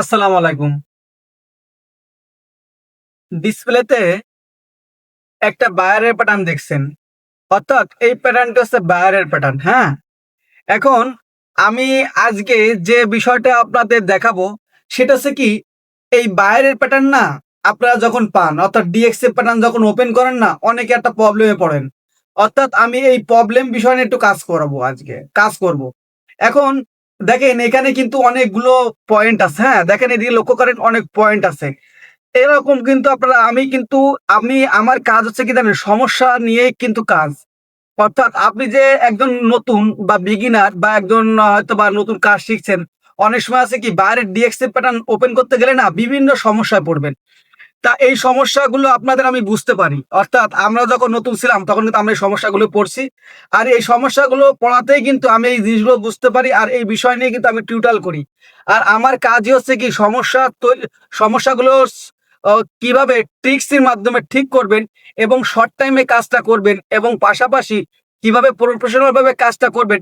আসসালামু আলাইকুম। ডিসপ্লেতে একটা বায়ারের প্যাটার্ন দেখছেন। অর্থাৎ এই প্যাটার্নটা হচ্ছে বায়ারের প্যাটার্ন, হ্যাঁ? এখন আমি আজকে যে বিষয়টা আপনাদের দেখাবো সেটা হচ্ছে কি এই বায়ারের প্যাটার্ন না আপনারা যখন পান অর্থাৎ ডিএক্সএ প্যাটার্ন যখন ওপেন করেন না অনেকে একটা প্রবলেমে পড়েন। অর্থাৎ আমি এই প্রবলেম বিষয় নিয়ে একটু কাজ করাবো আজকে, কাজ করব। এখন দেখেন এখানে কিন্তু অনেকগুলো পয়েন্ট আছে, হ্যাঁ? দেখেন এদিকে লক্ষ্য করেন অনেক পয়েন্ট আছে। এরকম কিন্তু আপনারা আমি আমার কাজ হচ্ছে কি জানেন? সমস্যা নিয়েই কিন্তু কাজ। অর্থাৎ আপনি যে একজন নতুন বা বিগিনার বা একজন হয়তোবা নতুন কাজ শিখছেন, অনেক সময় আছে কি বাইরের ডিএক্সএ প্যাটার্ন ওপেন করতে গেলে না বিভিন্ন সমস্যায় পড়বেন। তা এই সমস্যাগুলো আপনাদের আমি বুঝতে পারি। অর্থাৎ আমরা যখন নতুন ছিলাম তখন কিন্তু আমরা এই সমস্যাগুলো পড়ছি। আর এই সমস্যাগুলো পড়াতেই কিন্তু আমি এই জিনিসগুলো বুঝতে পারি আর এই বিষয় নিয়ে কিন্তু আমি টিউটোরিয়াল করি। আর আমার কাজই হচ্ছে কি সমস্যাগুলো কিভাবে ট্রিক্স এর মাধ্যমে ঠিক করবেন এবং শর্ট টাইমে কাজটা করবেন এবং পাশাপাশি কিভাবে প্রফেশনাল ভাবে কাজটা করবেন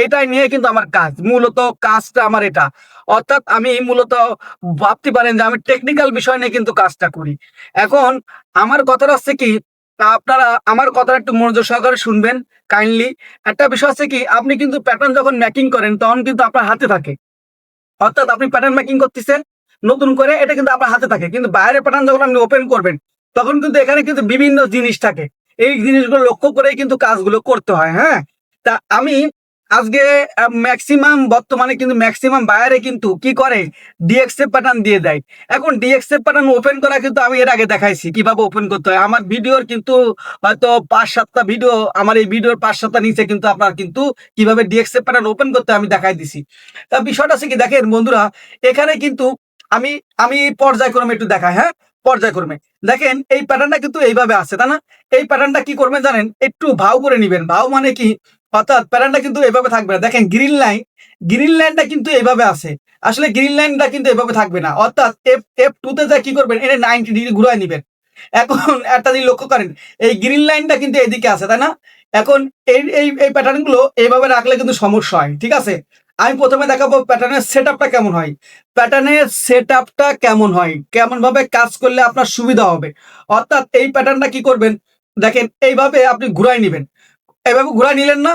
এটাই নিয়ে কিন্তু আমার কাজ। মূলত কাজটা আমার এটা। অর্থাৎ আমি মূলত ভাবতে পারেন যে আমি টেকনিক্যাল বিষয় নিয়ে কিন্তু কাজটা করি। এখন আমার কথাটা হচ্ছে কি, আপনারা আমার কথাটা একটু মনোযোগ সহকারে শুনবেন কাইন্ডলি। একটা বিষয় হচ্ছে কি, আপনি কিন্তু প্যাটার্ন যখন মেকিং করেন তখন কিন্তু আপনার হাতে থাকে। অর্থাৎ আপনি প্যাটার্ন মেকিং করতেছেন নতুন করে এটা কিন্তু আপনার হাতে থাকে। কিন্তু বাইরের প্যাটার্ন যখন আপনি ওপেন করবেন তখন কিন্তু এখানে কিন্তু বিভিন্ন জিনিস থাকে। এই জিনিসগুলো লক্ষ্য করেই কিন্তু কাজগুলো করতে হয়, হ্যাঁ? তা আমি আজকে বর্তমানে কিন্তু ম্যাক্সিমাম বায়ারে কিন্তু কি করে ডিএক্সএফ প্যাটার্ন দিয়ে দেয়। এখন ডিএক্সএফ প্যাটার্ন ওপেন করা কিন্তু আমি এর আগে দেখাইছি কিভাবে ওপেন করতে হয়। আমার ভিডিওর কিন্তু হয়তো ৫-৭ টা ভিডিও, আমার এই ভিডিওর ৫-৭ টা নিচে কিন্তু আপনার কিন্তু কিভাবে ডিএক্সএফ প্যাটার্ন ওপেন করতে হয় আমি দেখাই দিছি। তা বিষয়টা হচ্ছে কি দেখেন বন্ধুরা, এখানে কিন্তু আমি আমি পর্যায়ক্রমে একটু দেখাই, হ্যাঁ? পর্যায়ক্রমে। দেখেন এই প্যাটার্নটা কিন্তু এইভাবে আছে, তাই না? এই প্যাটার্নটা কি করবেন জানেন? একটু ভাও করে নিবেন। ভাও মানে কি? অর্থাৎ প্যাটার্নটা কিন্তু এভাবে থাকবে না। দেখেন গ্রিন লাইনটা কিন্তু এভাবে আছে। আসলে গ্রিন লাইনটা কিন্তু এভাবে থাকবে না। অর্থাৎ F2 তে যা কি করবেন? এটা 90 ডিগ্রি ঘুরায় নিবেন। এখন একটা জিনিস লক্ষ্য করেন, এই গ্রিন লাইনটা কিন্তু এদিকে আছে, তাই না? এখন এই প্যাটার্ন গুলো এইভাবে রাখলে কিন্তু সমস্যা হয়। ঠিক আছে? আমি ১ম এ দেখাবো প্যাটার্নের সেটআপটা কেমন হয়। প্যাটার্নের সেটআপটা কেমন হয়? কেমনভাবে কাজ করলে আপনার সুবিধা হবে। অর্থাৎ এই প্যাটার্নটা কি করবেন? দেখেন এইভাবে আপনি ঘুরায় নিবেন। এভাবে ঘুরায় নিলেন না?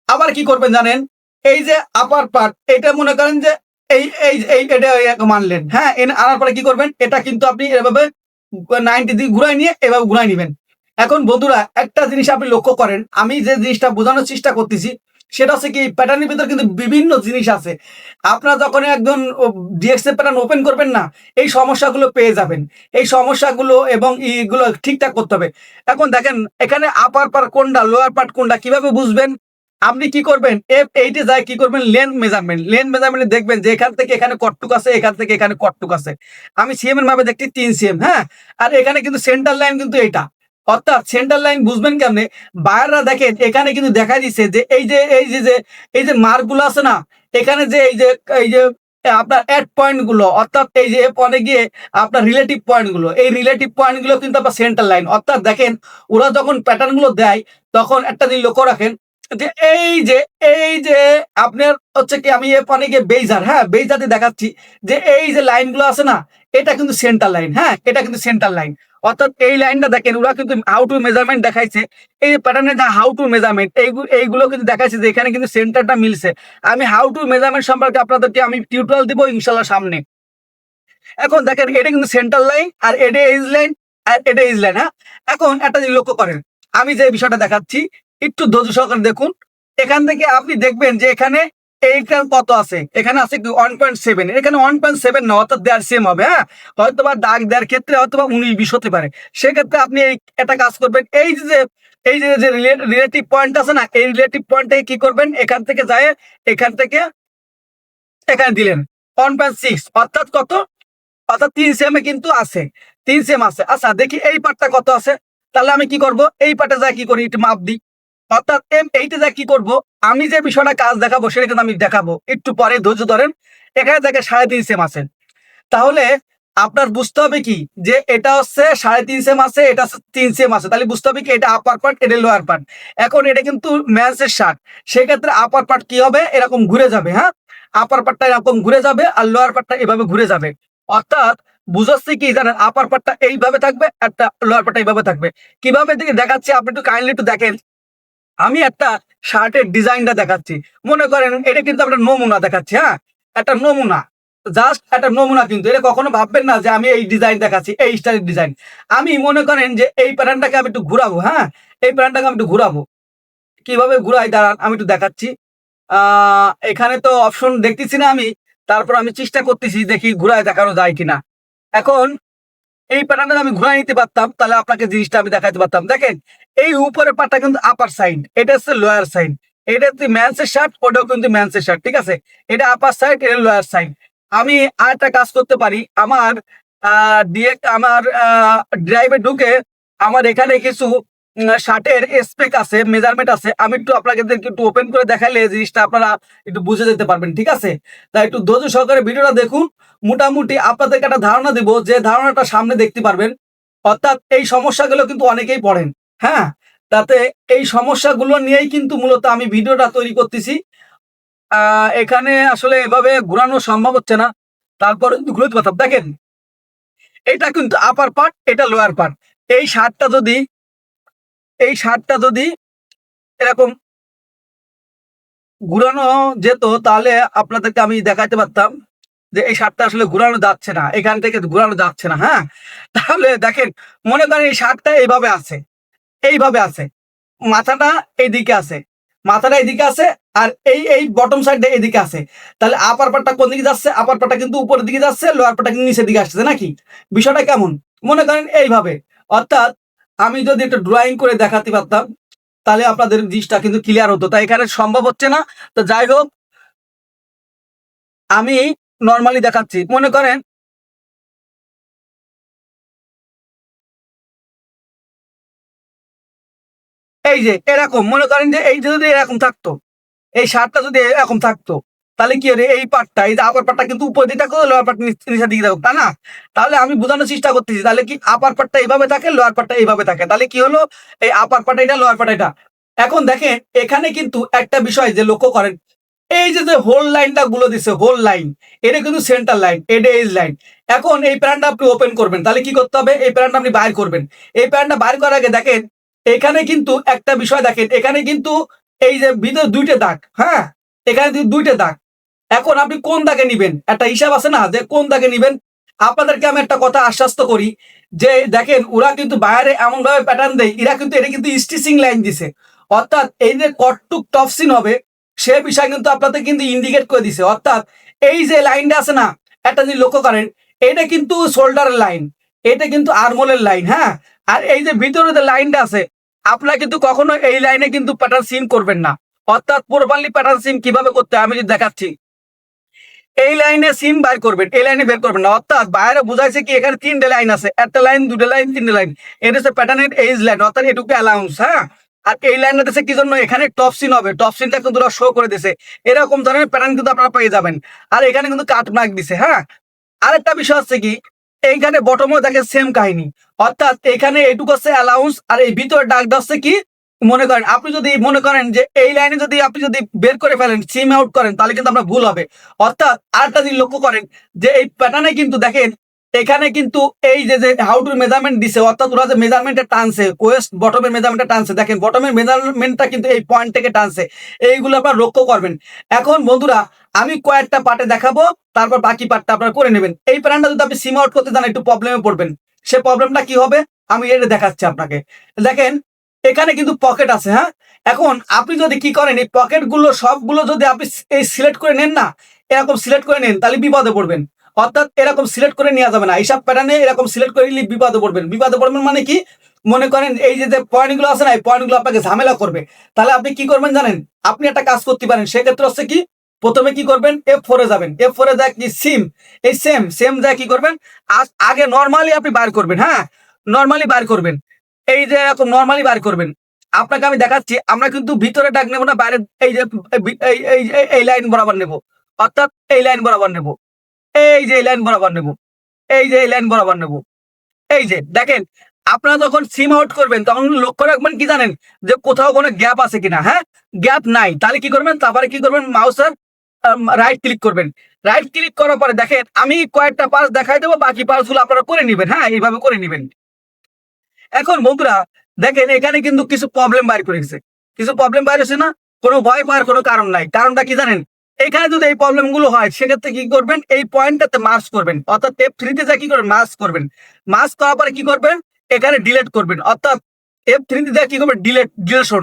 আবার কি করবেন জানেন? এই যে আপার পার্ট এটা মনে করেন যে এটা মানলেন। হ্যাঁ? আনার পরে কি করবেন? এটা কিন্তু আপনি এভাবে 90 ডিগ্রি ঘুরায় নিয়ে এভাবে ঘুরায় নিবেন। এখন বন্ধুরা একটা জিনিস আপনি লক্ষ্য করেন, আমি যে জিনিসটা বোঝানোর চেষ্টা করতেছি সেটা হচ্ছে কি প্যাটার্নের ভিতর কিন্তু বিভিন্ন জিনিস আছে। আপনারা যখন একজন ডিএক্সএল প্যাটার্ন ওপেন করবেন না, এই সমস্যাগুলো পেয়ে যাবেন। এই সমস্যাগুলো এবং ইগুলো ঠিকঠাক করতে হবে। এখন দেখেন এখানে আপার পার্ট কোনটা, লোয়ার পার্ট কোনটা কিভাবে বুঝবেন? আপনি কি করবেন? F8 এ যায় কি করবেন? Length measurement. লেন্থ মেজারমেন্ট এ দেখবেন যে এখান থেকে এখানে কতটুক আছে, এখান থেকে এখানে কতটুক আছে। আমি সিএম এর মাপে দেখছি ৩ সিএম, হ্যাঁ? আর এখানে কিন্তু সেন্টার লাইন কিন্তু এইটা। অর্থাৎ সেন্টার লাইন বুঝবেন কেমনে? বায়াররা দেখেন এখানে কিন্তু দেখায় দিচ্ছে যে এই যে মার্ক গুলো আছে না? এখানে যে এই যে আপনার এড পয়েন্ট গুলো অর্থাৎ এই যে F1 এ গিয়ে আপনার রিলেটিভ পয়েন্ট গুলো, এই রিলেটিভ পয়েন্ট গুলো কিন্তু আপনার সেন্টার লাইন। অর্থাৎ দেখেন ওরা যখন প্যাটার্ন গুলো দেয় তখন একটা জিনিস লক্ষ্য রাখেন যে এই যে আপনার হচ্ছে কি আমি F1 এ গিয়ে বেইজার, হ্যাঁ? বেইজাতে দেখাচ্ছি যে এই যে লাইনগুলো আছে না? এটা কিন্তু সেন্টার লাইন, হ্যাঁ? এটা কিন্তু সেন্টার লাইন। অর্থাৎ এই লাইনটা দেখেন ওরা কিন্তু হাউ টু মেজারমেন্ট দেখাইছে। এই যে প্যাটার্নের যে হাউ টু মেজারমেন্ট এইগুলো কিন্তু দেখাইছে যে এখানে কিন্তু সেন্টারটা মিলছে। আমি হাউ টু মেজারমেন্ট সম্পর্কে আপনাদেরকে আমি টিউটোরিয়াল দিব ইনশাআল্লাহ সামনে। এখন দেখেন এটা কিন্তু সেন্টার লাইন আর এটা এজ লাইন আর এটা এজ লাইন, হ্যাঁ? এখন একটা জিনিস লক্ষ্য করেন। আমি যে বিষয়টা দেখাচ্ছি একটু ধৈর্য সহকারে দেখুন। এখান থেকে আপনি দেখবেন যে এখানে এইখানে কত আছে? এখানে আছে কি 1.7, এখানে 1.7 না অর্থাৎ দেয়ার সেম হবে, হ্যাঁ? হয়তোবা দাগ দেওয়ার ক্ষেত্রে হয়তোবা 19-20 হতে পারে। সেক্ষেত্রে আপনি একটা কাজ করবেন। এই যে রিলেটিভ পয়েন্ট আছে না? এই রিলেটিভ পয়েন্টে কি করবেন? এখান থেকে যায় এখান থেকে এখানে দিলেন 1.6 অর্থাৎ কত? অর্থাৎ ৩ সেম এ কিন্তু আছে। ৩ সেম আছে। আচ্ছা দেখি এই পার্টটা কত আছে? তাহলে আমি কি করব? এই পার্টে যায়া কি করি? একটু মাপ দিই। অর্থাৎ এইটা যায়া কি করব? আমি যে বিষয়টা কাজ দেখাবো সেটা কিন্তু আমি দেখাবো। একটু পরে ধৈর্য ধরেন। এখানে দেখেন ৩.৫ সেম আছে। তাহলে আপনার বুঝতে হবে কি? যে এটা হচ্ছে ৩.৫ সেম আছে, এটা হচ্ছে ৩ সেম আছে। তাহলে বুঝতে হবে কি এটা আপার পার্ট, এটা লোয়ার পার্ট। এখন এটা কিন্তু মেন্স এর শার্ট। সেক্ষেত্রে আপার পার্ট কি হবে? এরকম ঘুরে যাবে, হ্যাঁ? আপার পার্টটা এরকম ঘুরে যাবে আর লোয়ার পার্টটা এভাবে ঘুরে যাবে। অর্থাৎ বুঝাচ্ছে কি জানেন, আপার পার্টটা এইভাবে থাকবে, একটা লোয়ার পার্টটা এইভাবে থাকবে। কিভাবে দেখাচ্ছি আপনি একটু কাইন্ডলি একটু দেখেন। আমি একটা শার্টের ডিজাইনটা দেখাচ্ছি। মনে করেন এটা কিন্তু একটা নমুনা দেখাচ্ছি, হ্যাঁ? একটা নমুনা। জাস্ট একটা নমুনা কিন্তু। এটা কখনো ভাববেন না যে আমি এই ডিজাইন দেখাচ্ছি, এই স্টাইলের ডিজাইন। আমি মনে করেন যে এই প্যাটার্নটাকে আমি একটু ঘুরাবো, হ্যাঁ? এই প্যাটার্নটাকে আমি একটু ঘুরাবো। কিভাবে ঘুরাই দাঁড়ান আমি একটু দেখাচ্ছি। আ এখানে তো অপশন দেখতেছি না আমি। তারপর আমি চেষ্টা করতেছি দেখি ঘুরায় দেখানো যায় কিনা। এখন এই প্যাটার্নটা আমি ঘুরায় নিতে পারতাম, তাহলে আপনাকে জিনিসটা আমি দেখাতে পারতাম। দেখেন, এই উপরের পার্টটা কিন্তু আপার সাইড, এটা হচ্ছে লোয়ার সাইড। এটা হচ্ছে মেন্সের শার্ট, ওটাও কিন্তু মেন্সের শার্ট, ঠিক আছে? এটা আপার সাইড, এটা লোয়ার সাইড। আমি আরেকটা কাজ করতে পারি। আমার ডিরেক্ট আমার ড্রাইভে ঢুকে আমার এখানে কিছু শার্টের স্পেক আছে, মেজারমেন্ট আছে। আমি একটু আপনাদেরকে একটু ওপেন করে দেখাইলে জিনিসটা আপনারা একটু বুঝে যেতে পারবেন, ঠিক আছে? তাই একটু ধৈর্য সহকারে ভিডিওটা দেখুন। মোটামুটি আপনাদেরকে একটা ধারণা দিব, যে ধারণাটা সামনে দেখতে পারবেন। অর্থাৎ এই সমস্যাগুলো কিন্তু অনেকেই পড়েন, হ্যাঁ? তাতে এই সমস্যাগুলো নিয়েই কিন্তু মূলত আমি ভিডিওটা তৈরি করতেছি। এখানে আসলে এভাবে ঘুরানো সম্ভব হচ্ছে না। তারপরে কিন্তু ঘুরতে পারতাম। দেখেন, এটা কিন্তু আপার পার্ট, এটা লোয়ার পার্ট। এই শার্টটা যদি এই শার্টটা যদি এরকম ঘুরানো যেত, তাহলে আপনাদেরকে আমি দেখাতে পারতাম যে এই শার্টটা আসলে ঘুরানো যাচ্ছে না। এখান থেকে ঘুরানো যাচ্ছে না, হ্যাঁ? তাহলে দেখেন, মনে করেন এই শার্টটা এইভাবে আছে, এইভাবে আছে। মাথাটা এইদিকে আছে, মাথাটা এদিকে আছে, আর এই বটম সাইডটা এদিকে আছে। তাহলে আপার পার্টটা কোন দিকে যাচ্ছে? আপার পার্টটা কিন্তু উপরের দিকে যাচ্ছে, লোয়ার পার্টটা কিন্তু নিচের দিকে আসছে নাকি? বিষয়টা কেমন? মনে করেন এইভাবে। অর্থাৎ আমি যদি একটু ড্রয়িং করে দেখাতে পারতাম, তাহলে আপনাদের জিনিসটা কিন্তু ক্লিয়ার হতো। তাই এখানে সম্ভব হচ্ছে না। তো যাই হোক, আমি নরমালি দেখাচ্ছি। মনে করেন এই যে এরকম, মনে করেন যে এই যে যদি এরকম থাকতো, এই শার্টটা যদি এরকম থাকতো, তাহলে কি হলো? এই পার্টটা, এই যে আপার পার্টটা কিন্তু উপরের দিকে থাকতো, লোয়ার পার্ট নিচের দিকে থাকতো, তাই না? তাহলে আমি বোঝানোর চেষ্টা করতেছি। তাহলে কি আপার পার্টটা এইভাবে থাকে, লোয়ার পার্টটা এইভাবে থাকে। তাহলে কি হলো? এই আপার পার্ট এটা, লোয়ার পার্ট এটা। এখন দেখেন, এখানে কিন্তু একটা বিষয় যে লক্ষ্য করেন, এই যে হোল লাইনটা গুলো দিছে, হোল লাইন, এটা কিন্তু সেন্টার লাইন, এটা এজ লাইন। এখন এই প্যারানটা আপনি ওপেন করবেন, তাহলে কি করতে হবে? এই প্যারানটা আপনি বাইর করবেন। এই প্যারানটা বাইর করার আগে দেখেন, এখানে কিন্তু একটা বিষয় দেখেন, এখানে কিন্তু এই যে ভিতরে দুইটা দাগ, হ্যাঁ? এখানে দুইটা দাগ। এখন আপনি কোন দাগে নিবেন? একটা হিসাব আছে না, যে কোন দাগে নিবেন? আপনাদেরকে আমি একটা কথা আশ্বস্ত করি, যে দেখেন, ওরা কিন্তু বাইরে এমন ভাবে প্যাটার্ন দেয়, এরা কিন্তু এটা কিন্তু স্টিচিং লাইন দিছে। অর্থাৎ এই যে কটটুক টপসিন হবে, সে বিষয় কিন্তু আপনাদের কিন্তু ইন্ডিকেট করে দিছে। অর্থাৎ এই যে লাইনটা আছে না, একটা যদি লক্ষ্য করেন, এটা কিন্তু শোল্ডারের লাইন, এটা কিন্তু আর্মোলের লাইন, হ্যাঁ? আর এই যে ভিতরে যে লাইনটা আছে, আপনারা কিন্তু কখনো এই লাইনে কিন্তু প্যাটার্ন সিম করবেন না। অর্থাৎ প্রপারলি প্যাটার্ন সিম কিভাবে করতে হয় আমি যদি দেখাচ্ছি। এই লাইনে সিম বাইর করবেন, এই লাইনে বের করবেন না। অর্থাৎ বাইরে বুঝাইছে কি, এখানে তিনটে লাইন আছে, একটা লাইন, দুটো লাইন, তিনটে লাইন। এটা হচ্ছে প্যাটার্নের এজ লাইন, অর্থাৎ এটুকু অ্যালাউন্স, হ্যাঁ? আর এই লাইনটা দিচ্ছে কি জন্য? এখানে টপ সিন হবে, টপ সিনটা কিন্তু ওরা শো করে দিছে। এরকম ধরনের প্যাটার্ন কিন্তু আপনারা পেয়ে যাবেন। আর এখানে কিন্তু কাট মার্ক দিছে, হ্যাঁ? আরেকটা বিষয় হচ্ছে কি, এইখানে বটমও দেখে সেম কাহিনী। অর্থাৎ এখানে এটুকু হচ্ছে অ্যালাউন্স, আর এই ভিতরে ডাকটা হচ্ছে কি, মনে করেন আপনি যদি মনে করেন যে এই লাইনে যদি আপনি যদি বের করে ফেলেন, সিম আউট করেন, তাহলে কিন্তু আপনার ভুল হবে। অর্থাৎ আরেকটা জিনিস লক্ষ্য করেন, যে এই প্যাটার্নে কিন্তু দেখেন, এখানে কিন্তু এই যে হাউ টু মেজারমেন্ট দিছে, অর্থাৎ ওরা যে মেজারমেন্টে টানছে, ওয়েস্ট বটমের মেজারমেন্টটা টানছে, দেখেন বটমের মেজারমেন্টটা কিন্তু এই পয়েন্ট থেকে টানছে। এইগুলো আপনারা লক্ষ্য করবেন। এখন বন্ধুরা, আমি কয়েকটা পার্টে দেখাবো, তারপর বাকি পার্টটা আপনারা করে নেবেন। এই প্যাটার্নটা যদি আপনি সিম আউট করতে যান, একটু প্রবলেমে পড়বেন। সে প্রবলেমটা কি হবে আমি এটা দেখাচ্ছি আপনাকে। দেখেন, এখানে কিন্তু পকেট আছে, হ্যাঁ? এখন আপনি যদি কি করেন, এই পকেট গুলো সবগুলো যদি আপনি এই সিলেক্ট করে নেন না, এরকম সিলেক্ট করে নেন, তাহলে বিপদে পড়বেন। অর্থাৎ এরকম সিলেক্ট করে নেওয়া যাবে না। এইসব প্যাটার্নে এরকম সিলেক্ট করে নিলে বিপদে পড়বেন। বিপদে পড়বেন মানে কি? মনে করেন এই যে পয়েন্ট গুলো আছে না, এই পয়েন্ট গুলো আপনাকে ঝামেলা করবে। তাহলে আপনি কি করবেন জানেন? আপনি একটা কাজ করতে পারেন। সেক্ষেত্রে হচ্ছে কি, প্রথমে কি করবেন? F4 এ যাবেন। F4 এ যায় কি, সিম, এই সেম যায় কি করবেন? আগে নরমালি আপনি বার করবেন, হ্যাঁ? নরমালি বার করবেন। এই যে এরকম নরমালি বার করবেন। আপনাকে আমি দেখাচ্ছি, আমরা কিন্তু ভিতরে দাগ নেব না, বাইরে এই যে এই লাইন বরাবর নেব। অর্থাৎ এই লাইন বরাবর নেব। এই যে এই লাইন বরাবর নেব। এই যে এই লাইন বরাবর নেব। এই যে দেখেন, আপনারা যখন সিম আউট করবেন, তখন লক্ষ্য রাখবেন কি জানেন? যে কোথাও কোনো গ্যাপ আছে কিনা, হ্যাঁ? গ্যাপ নাই। তাহলে কি করবেন? তারপরে কি করবেন? মাউসের রাইট ক্লিক করবেন। রাইট ক্লিক করার পরে দেখেন আমি কয়েকটা পাস দেখাই দেবো, বাকি পাসগুলো আপনারা করে নিবেন। হ্যাঁ, এইভাবে করে নিবেন। এখন বন্ধুরা দেখেন এখানে কিন্তু কিছু প্রবলেম বাইর করেছে। কিছু প্রবলেম বাইর হয়েছে না? কোনো ভয় পাওয়ার কোনো কারণ নাই। কারণটা কি জানেন? এখানে যদি এই প্রবলেম গুলো হয় সেক্ষেত্রে কি করবেন? এই পয়েন্টটাতে মার্জ করবেন। অর্থাৎ F3 তে যা কি করবেন? মার্জ করবেন। মার্জ করার পরে কি করবেন? এখানে ডিলিট করবেন। অর্থাৎ F3 তে যা কি করবেন?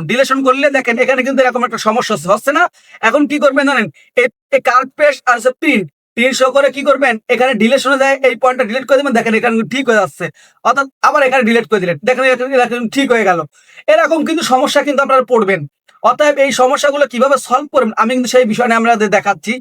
ডিলেশন করলে দেখেন এখানে কিন্তু এরকম একটা সমস্যা হচ্ছে না? এখন কি করবেন জানেন? এই কার্ভ পেস্ট আর প্রিন্ট শো করে কি করবেন? এখানে ডিলেশনে যায় এই পয়েন্টটা ডিলিট করে দিবেন। দেখেন এখানে ঠিক হয়ে যাচ্ছে। অর্থাৎ আবার এখানে ডিলিট করে দিলেন। দেখেন এরকম ঠিক হয়ে গেল। এরকম কিন্তু সমস্যা কিন্তু আপনারা পড়বেন। অতএব এই সমস্যাগুলো কিভাবে সলভ করবেন আমি কিন্তু সেই বিষয় নিয়ে আপনাদের দেখাচ্ছি।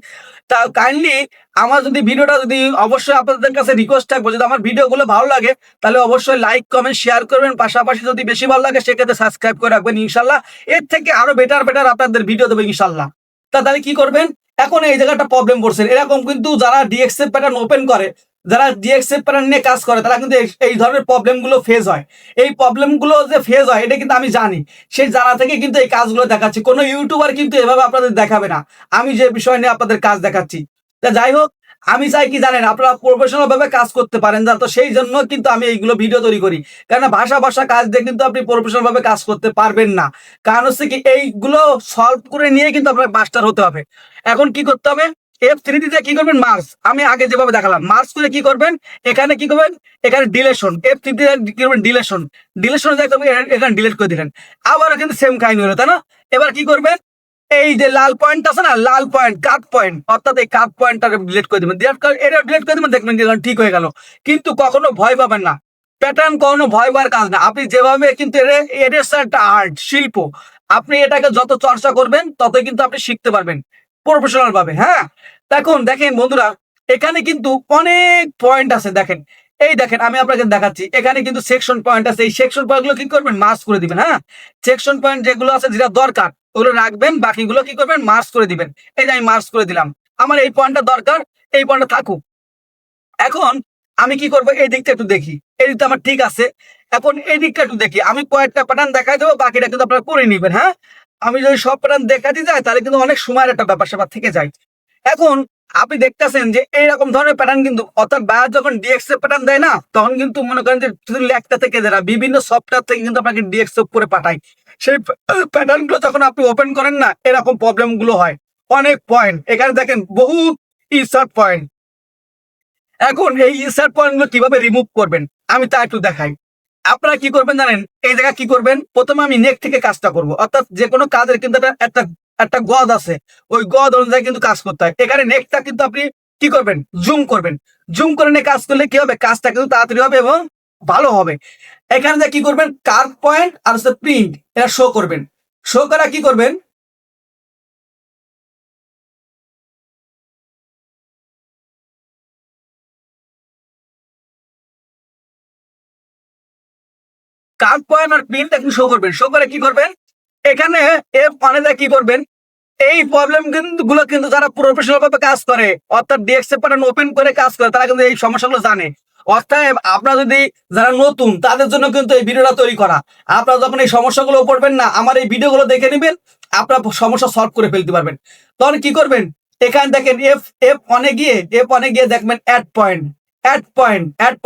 তা কাইন্ডলি আমার যদি ভিডিওটা যদি অবশ্যই আপনাদের কাছে রিকোয়েস্ট থাকবে, যদি আমার ভিডিওগুলো ভালো লাগে তাহলে অবশ্যই লাইক, কমেন্ট, শেয়ার করবেন। পাশাপাশি যদি বেশি ভালো লাগে সেক্ষেত্রে সাবস্ক্রাইব করে রাখবেন ইনশাল্লাহ। এর থেকে আরো বেটার আপনাদের ভিডিও দেবো ইনশাল্লাহ। তাহলে কি করবেন? এখন এই জায়গাটা প্রবলেম পড়ছেন। এরকম কিন্তু যারা ডিএক্সএফ প্যাটার্ন ওপেন করে, যারা ডিএক্সএফ প্যাটার্ন নিয়ে কাজ করে তারা কিন্তু এই ধরনের প্রবলেম গুলো ফেস হয়। এই প্রবলেম গুলো যে ফেস হয় এটা কিন্তু আমি জানি। সেই জানা থেকে কিন্তু এই কাজগুলো দেখাচ্ছি। কোনো ইউটিউবার কিন্তু এভাবে আপনাদের দেখাবে না। আমি যে বিষয় নিয়ে আপনাদের কাজ দেখাচ্ছি। তা যাই হোক, আমি চাই কি জানেন? আপনারা প্রফেশনাল ভাবে কাজ করতে পারেন, তো সেই জন্য কিন্তু আমি এইগুলো ভিডিও তৈরি করি। কেননা ভাষা কাজ দিয়ে কিন্তু আপনি প্রফেশনাল ভাবে কাজ করতে পারবেন না। কারণ হচ্ছে কি এইগুলো সলভ করে নিয়ে কিন্তু আপনার মাস্টার হতে হবে। এখন কি করতে হবে? F3 তে কি করবেন? মার্জ। আমি আগে যেভাবে দেখালাম মার্জ করে কি করবেন? এখানে কি করবেন? এখানে ডিলেশন। F3 তে কি করবেন? ডিলেশন এখানে ডিলিট করে দিলেন। আবারও কিন্তু সেম কাহিনী হলো, তাই না? এবার কি করবেন? এই যে লাল পয়েন্ট আছে না, লাল পয়েন্ট, কাট পয়েন্ট, অর্থাৎ এই কাট পয়েন্টটাকে ডিলিট করে দিবেন। এটা ডিলিট করে দিবেন, দেখবেন ঠিক হয়ে গেল। কিন্তু কখনো ভয় পাবেন না। প্যাটার্ন কখনো ভয় পাওয়ার কাজ না। আপনি যেভাবে কিন্তু এর একটা আর্ট, শিল্প। আপনি এটাকে যত চর্চা করবেন ততই কিন্তু আপনি শিখতে পারবেন প্রফেশনাল ভাবে। হ্যাঁ, দেখেন বন্ধুরা, এখানে কিন্তু অনেক পয়েন্ট আছে। দেখেন এই দেখেন আমি আপনাকে দেখাচ্ছি। এখানে কিন্তু সেকশন পয়েন্ট আছে। এই সেকশন পয়েন্ট গুলো কি করবেন? মার্জ করে দিবেন। হ্যাঁ, সেকশন পয়েন্ট যেগুলো আছে যেটা দরকার ওগুলো রাখবেন, বাকিগুলো কি করবেন? মার্জ করে দিবেন। এই যে আমি মার্জ করে দিলাম। আমার এই পয়েন্টটা দরকার, এই পয়েন্টটা থাকুক। এখন আমি কি করব? এই দিকটা একটু দেখি। এই দিকটা আমার ঠিক আছে। এখন এই দিকটা একটু দেখি। আমি কয়েকটা প্যাটার্ন দেখাই দেবো, বাকিটা কিন্তু আপনারা করে নিবেন। হ্যাঁ, আমি যদি সব প্যাটার্ন দেখাতে যাই তাহলে কিন্তু অনেক সময়ের একটা ব্যাপার-স্যাপার থেকে যায়। এখন আপনি দেখতেছেন যে এইরকম ধরনের প্যাটার্ন কিন্তু, অর্থাৎ বায়ার যখন ডিএক্সএফ প্যাটার্ন দেয় না তখন কিন্তু মনে করেন যে শুধু লেখটা থেকে দেয় না, বিভিন্ন সফটওয়্যার থেকে কিন্তু আপনাকে ডিএক্সএফ করে পাঠায়। সেই প্যাটার্ন গুলো যখন আপনি ওপেন করেন না এরকম প্রবলেম গুলো হয়। অনেক পয়েন্ট এখানে দেখেন, বহু ইনসার্ট পয়েন্ট। এখন এই ইনসার্ট পয়েন্ট গুলো কিভাবে রিমুভ করবেন আমি তা একটু দেখাই। আপনারা কি করবেন জানেন? এই জায়গায় কি করবেন? প্রথমে আমি নেক থেকে কাজটা করব। অর্থাৎ যে কোনো কাজের কিন্তু একটা একটা গদ আছে। ওই গদ অনুযায়ী কিন্তু কাজ করতে হয়। এখানে নেকটা কিন্তু আপনি কি করবেন? জুম করবেন। জুম করে নিয়ে কাজ করলে কি হবে? কাজটা কিন্তু তাড়াতাড়ি হবে এবং ভালো হবে। এখানে যে কি করবেন? কার্ভ পয়েন্ট আর হচ্ছে প্রিন্ট এটা শো করবেন। শো করা কি করবেন? কার্ভ পয়েন্ট আর প্রিন্ট এখন শো করবেন। শো করে কি করবেন? এখানে মানে কি করবেন? এই প্রবলেম কিন্তু গুলো কিন্তু যারা প্রফেশনাল ভাবে কাজ করে, অর্থাৎ ডিএক্সএফ প্যাটার্ন ওপেন করে কাজ করে, তারা কিন্তু এই সমস্যাগুলো জানে। অর্থাৎ আপনারা যদি যারা নতুন তাদের জন্য কিন্তু এই ভিডিওটা তৈরি করা। আপনারা যখন এই সমস্যাগুলো পড়বেন না, আমার এই ভিডিওগুলো দেখে নেবেন, আপনার সমস্যা সলভ করে ফেলতে পারবেন। তখন কি করবেন? এখানে দেখেন এফ অনে গিয়ে দেখবেন অ্যাড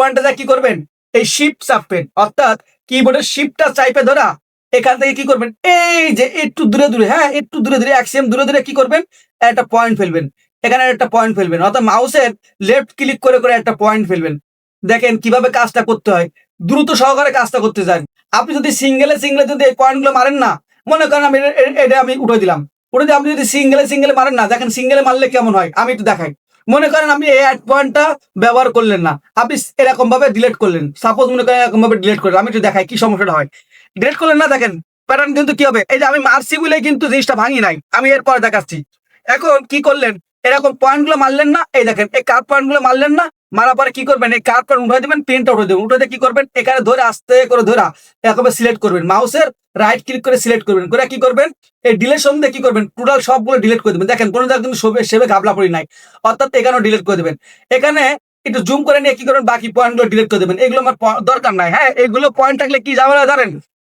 পয়েন্টে কি করবেন? এই শিফট চাপবেন, অর্থাৎ কিবোর্ডের শিফটটা চাইপে ধরা এখান থেকে কি করবেন? এই যে একটু দূরে, হ্যাঁ, একটু দূরে এক্সিএম দূরে কি করবেন? একটা পয়েন্ট ফেলবেন। এখানে একটা পয়েন্ট ফেলবেন, অর্থাৎ মাউসের লেফট ক্লিক করে একটা পয়েন্ট ফেলবেন। দেখেন কিভাবে কাজটা করতে হয়। দ্রুত সহকারে কাজটা করতে চান। আপনি যদি সিঙ্গেলে যদি এই পয়েন্টগুলো মারেন না, মনে করেন আমি এটা আমি উঠে দিলাম। উঠে দিয়ে আপনি যদি সিঙ্গেলে মারেন না, দেখেন সিঙ্গেলে মারলে কেমন হয় আমি একটু দেখাই। মনে করেন আপনি এই অ্যাড পয়েন্টটা ব্যবহার করলেন না, আপনি এরকম ভাবে ডিলিট করলেন। সাপোজ মনে করেন এরকম ভাবে ডিলিট করলেন, আমি একটু দেখাই কি সমস্যাটা হয়। ডিলিট করলেন না, দেখেন প্যাটার্ন কিন্তু কি হবে? এই যে আমি মারছি বলে কিন্তু জিনিসটা ভাঙি নাই, আমি এরপর দেখাচ্ছি। এখন কি করলেন? এরকম পয়েন্ট গুলো মারলেন না, এই দেখেন এই কার্ভ পয়েন্ট গুলো মারলেন না, মারার পরে কি করবেন? এই কার্ভ পয়েন্ট উঠে দেবেন, প্রিন্টটা উঠে দেবেন। উঠে কি করবেন? এখানে ধরে আস্তে করে ধরা এভাবে সিলেক্ট করবেন, মাউসের রাইট ক্লিক করে সিলেক্ট করবেন, করে কি করবেন? এই ডিলেশন দিয়ে কি করবেন? টোটাল সবগুলো ডিলিট করে দেবেন। দেখেন কোনো জায়গায় কিন্তু সেবে ঘাবলা পড়ি নাই, অর্থাৎ এখানেও ডিলিট করে দেবেন। এখানে একটু জুম করে নিয়ে কি করবেন? বাকি পয়েন্ট গুলো ডিলিট করে দেবেন। এগুলো আমার দরকার নাই। হ্যাঁ, এইগুলো পয়েন্ট থাকলে কি ঝামেলা জানেন?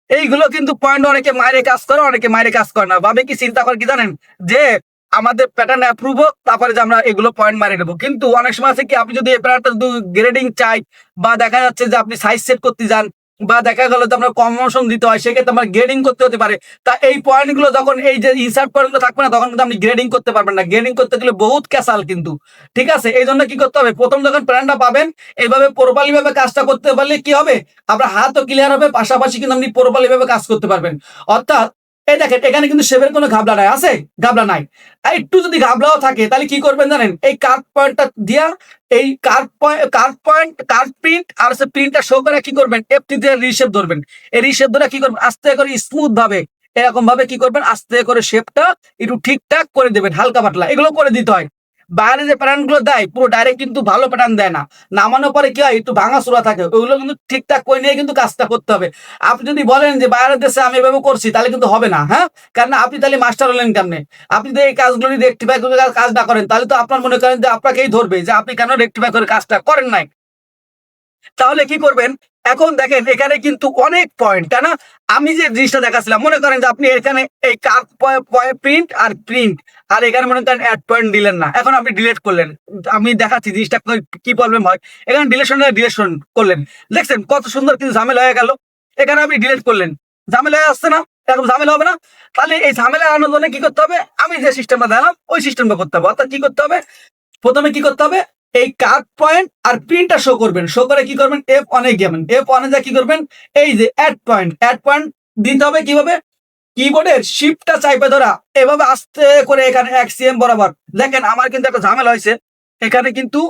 এইগুলো কিন্তু পয়েন্ট অনেকে মাইরে কাজ করে, অনেকে মাইরে কাজ করে না। ভাবে কি চিন্তা করে কি জানেন? যে আমাদের প্যাটার্ন অ্যাপ্রুভ হোক, তারপরে যে আমরা এগুলো পয়েন্ট মারিয়ে নেবো। কিন্তু অনেক সময় আছে কি, আপনি যদি এই প্যাটার্নটা গ্রেডিং চাই, বা দেখা যাচ্ছে যে আপনি সাইজ সেট করতে যান, বা দেখা গেল যে আপনার কম্বিনেশন দিতে হয়, সেক্ষেত্রে আমার গ্রেডিং করতে হতে পারে। তা এই পয়েন্টগুলো যখন এই যে ইনসার্ট পয়েন্টগুলো থাকবে না, তখন কিন্তু আপনি গ্রেডিং করতে পারবেন না। গ্রেডিং করতে গেলে বহুত ক্যাসাল কিন্তু, ঠিক আছে? এই জন্য কি করতে হবে, প্রথম যখন প্যাটার্নটা পাবেন, এইভাবে প্রপারলি ভাবে কাজটা করতে পারলে কি হবে, আপনার হাতও ক্লিয়ার হবে, পাশাপাশি কিন্তু আপনি প্রপারলি ভাবে কাজ করতে পারবেন। অর্থাৎ এই দেখেন, এখানে কিন্তু শেপের কোনো ঘাবলা নাই, আছে? ঘাবলা নাই। আর একটু যদি ঘাবলাও থাকে, তাহলে কি করবেন জানেন? এই কার্ভ পয়েন্টটা দিয়া, এই কার্ভ প্রিন্ট আর হচ্ছে প্রিন্টটা শো করে কি করবেন, এফটি দিয়ে রিশেপ ধরবেন। এই রিশেপ ধরে কি করবেন, আস্তে করে স্মুথ ভাবে এরকম ভাবে কি করবেন, আস্তে করে শেপটা একটু ঠিকঠাক করে দেবেন, হালকা পাতলা এগুলো করে দিতে হয়। বাইরে যে প্যাটার্ন গুলো দেয়, পুরো ডাইরেক্ট কিন্তু ভালো প্যাটার্ন দেয় না। নামানোর পরে কি হয়, একটু ভাঙাচোরা থাকে, ওইগুলো কিন্তু ঠিকঠাক করে নিয়ে কিন্তু কাজটা করতে হবে। আপনি যদি বলেন যে বাইরের দেশে আমি এভাবে করছি, তাহলে কিন্তু হবে না, হ্যাঁ? কারণ আপনি তাহলে মাস্টার হলেন কেমনে? আপনি যদি এই কাজগুলো যদি রেক্টিফাই করে কাজ না করেন, তাহলে তো আপনার মনে করেন যে আপনাকেই ধরবে যে আপনি কেন রেক্টিফাই করে কাজটা করেন নাই। তাহলে কি করবেন, এখন দেখেন এখানে কিন্তু অনেক পয়েন্ট, তাই না? আমি যে জিনিসটা দেখাচ্ছিলাম, মনে করেন যে আপনি এখানে এই কার্ভ প্রিন্ট আর প্রিন্ট, আর এখানে মনে করেন অ্যাড পয়েন্ট দিলেন না, এখন আপনি ডিলিট করলেন। আমি দেখাচ্ছি জিনিসটা কি প্রবলেম হয়। এখানে ডিলেশন করলেন, দেখছেন কত সুন্দর কিন্তু ঝামেলা হয়ে গেল। এখানে আপনি ডিলিট করলেন, ঝামেলা হয়ে আসছে না? এরকম ঝামেলা হবে না? তাহলে এই ঝামেলা এড়ানোর জন্য কি করতে হবে, আমি যে সিস্টেমটা দিলাম ওই সিস্টেমটা করতে হবে। অর্থাৎ কি করতে হবে, প্রথমে কি করতে হবে, এই কার্ভ পয়েন্ট আর প্রিন্টটা শো করবেন। শো করে কি করবেন, F1 এ যাবেন। F1 এ যা কি করবেন, এই যে অ্যাড পয়েন্ট দিতে হবে কিভাবে, কিবোর্ডের শিফটটা চাইপে ধরা, এভাবে আস্তে করে এখানে 1 সিএম বরাবর। দেখেন আমার কিন্তু একটা ঝামেলা হয়েছে। এখানে কিন্তু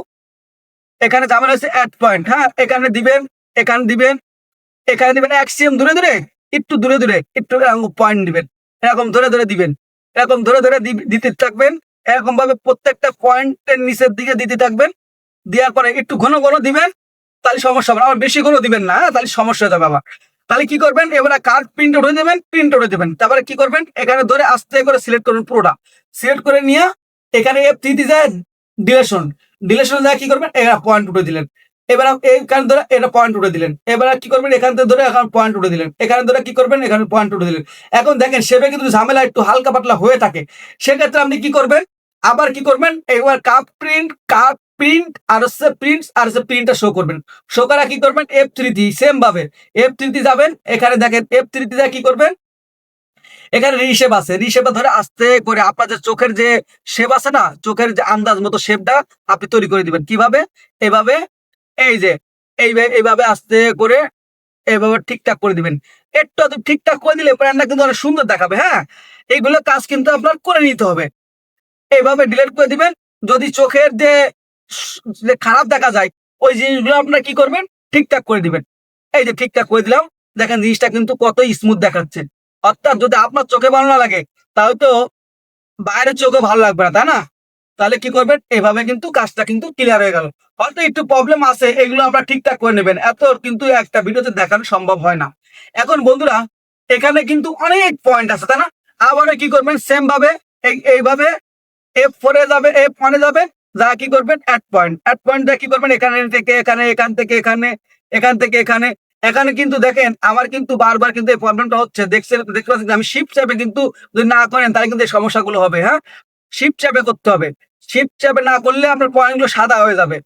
এখানে ঝামেলা হয়েছে অ্যাড পয়েন্ট, হ্যাঁ? এখানে দিবেন, এখানে দিবেন, এখানে দিবেন 1 সিএম দূরে, একটু দূরে, একটু এরকম পয়েন্ট দিবেন। এরকম ধরে দিবেন। এরকম ধরে দিতে থাকবেন। এরকম ভাবে প্রত্যেকটা পয়েন্টের নিচের দিকে দিতে থাকবেন। দেওয়ার পরে একটু ঘন দিবেন, তাহলে সমস্যা হবে না। আবার বেশি ঘন দিবেন না, হ্যাঁ? তাহলে সমস্যা হয়ে যাবে আবার। তাহলে কি করবেন, এবারে কার্ভ প্রিন্ট উঠে দেবেন, প্রিন্ট উঠে দেবেন। তারপরে কি করবেন, এখানে ধরে আস্তে করে সিলেক্ট করবেন পুরোটা। সিলেক্ট করে নিয়ে এখানে F3 তে যায় ডিলেশন। ডিলেশন যায় কি করবেন, এখানে পয়েন্ট উঠে দিলেন। এবার এইখানে ধরে এটা পয়েন্ট উঠে দিলেন। এবার কি করবেন, এখান থেকে ধরে এখানে পয়েন্ট উঠে দিলেন। এখানে ধরে কি করবেন, এখানে পয়েন্ট উঠে দিলেন। এখন দেখেন শেপে কিন্তু ঝামেলা একটু হালকা পাতলা হয়ে থাকে। সেক্ষেত্রে আপনি কি করবেন, আবার কি করবেন, এবার কার্ভ প্রিন্ট আর হচ্ছে প্রিন্টটা শো করবেন। শো করা কি করবেন, F3 তে সেম ভাবে F3 তে যাবেন। এখানে দেখেন F3 তে যা কি করবেন, এখানে রিশেপ আছে, রিশেপে ধরে আস্তে করে আপনার যে চোখের যে শেপ আছে না, চোখের যে আন্দাজ মতো শেপটা আপনি তৈরি করে দিবেন। কিভাবে, এভাবে, এই যে এইভাবে আস্তে করে এভাবে ঠিকঠাক করে দিবেন। একটু আধটু ঠিকঠাক করে দিলে প্যান্টটা কিন্তু অনেক সুন্দর দেখাবে, হ্যাঁ? এইগুলো কাজ কিন্তু আপনার করে নিতে হবে। এইভাবে ডিলিট করে দিবেন। যদি চোখের যে খারাপ দেখা যায়, ওই জিনিসগুলো আপনারা কি করবেন, ঠিকঠাক করে দিবেন। এই যে ঠিকঠাক করে দিলাম, দেখেন জিনিসটা কিন্তু কত স্মুথ দেখাচ্ছে। অর্থাৎ যদি আপনার চোখে ভালো না লাগে, তাহলে তো বাইরের চোখে ভালো লাগবে না, তাই না? তাহলে কি করবেন, এভাবে কিন্তু কাজটা কিন্তু ক্লিয়ার হয়ে গেল। হয়তো একটু প্রবলেম আছে, এগুলো আপনারা ঠিকঠাক করে নেবেন। এত কিন্তু একটা ভিডিওতে দেখানো সম্ভব হয় না। এখন বন্ধুরা, এখানে কিন্তু অনেক পয়েন্ট আছে, তাই না? আবারও কি করবেন, সেম ভাবে এইভাবে F4 এ যাবে, F1 এ যাবেন, যা কি করবেন, অ্যাড পয়েন্ট দিয়ে কি করবেন, এখানে থেকে এখানে, এখান থেকে এখানে, এখান থেকে এখানে। এখানে কিন্তু দেখেন আমার কিন্তু বারবার কিন্তু এই প্রবলেমটা হচ্ছে। দেখতে পাচ্ছেন যে আমি শিফট চাপে কিন্তু যদি না করেন, তাহলে কিন্তু এই সমস্যাগুলো হবে, হ্যাঁ? শিফট চাপে করতে হবে। শিফট চাপে না করলে আপনার পয়েন্টগুলো সাদা হয়ে যাবে।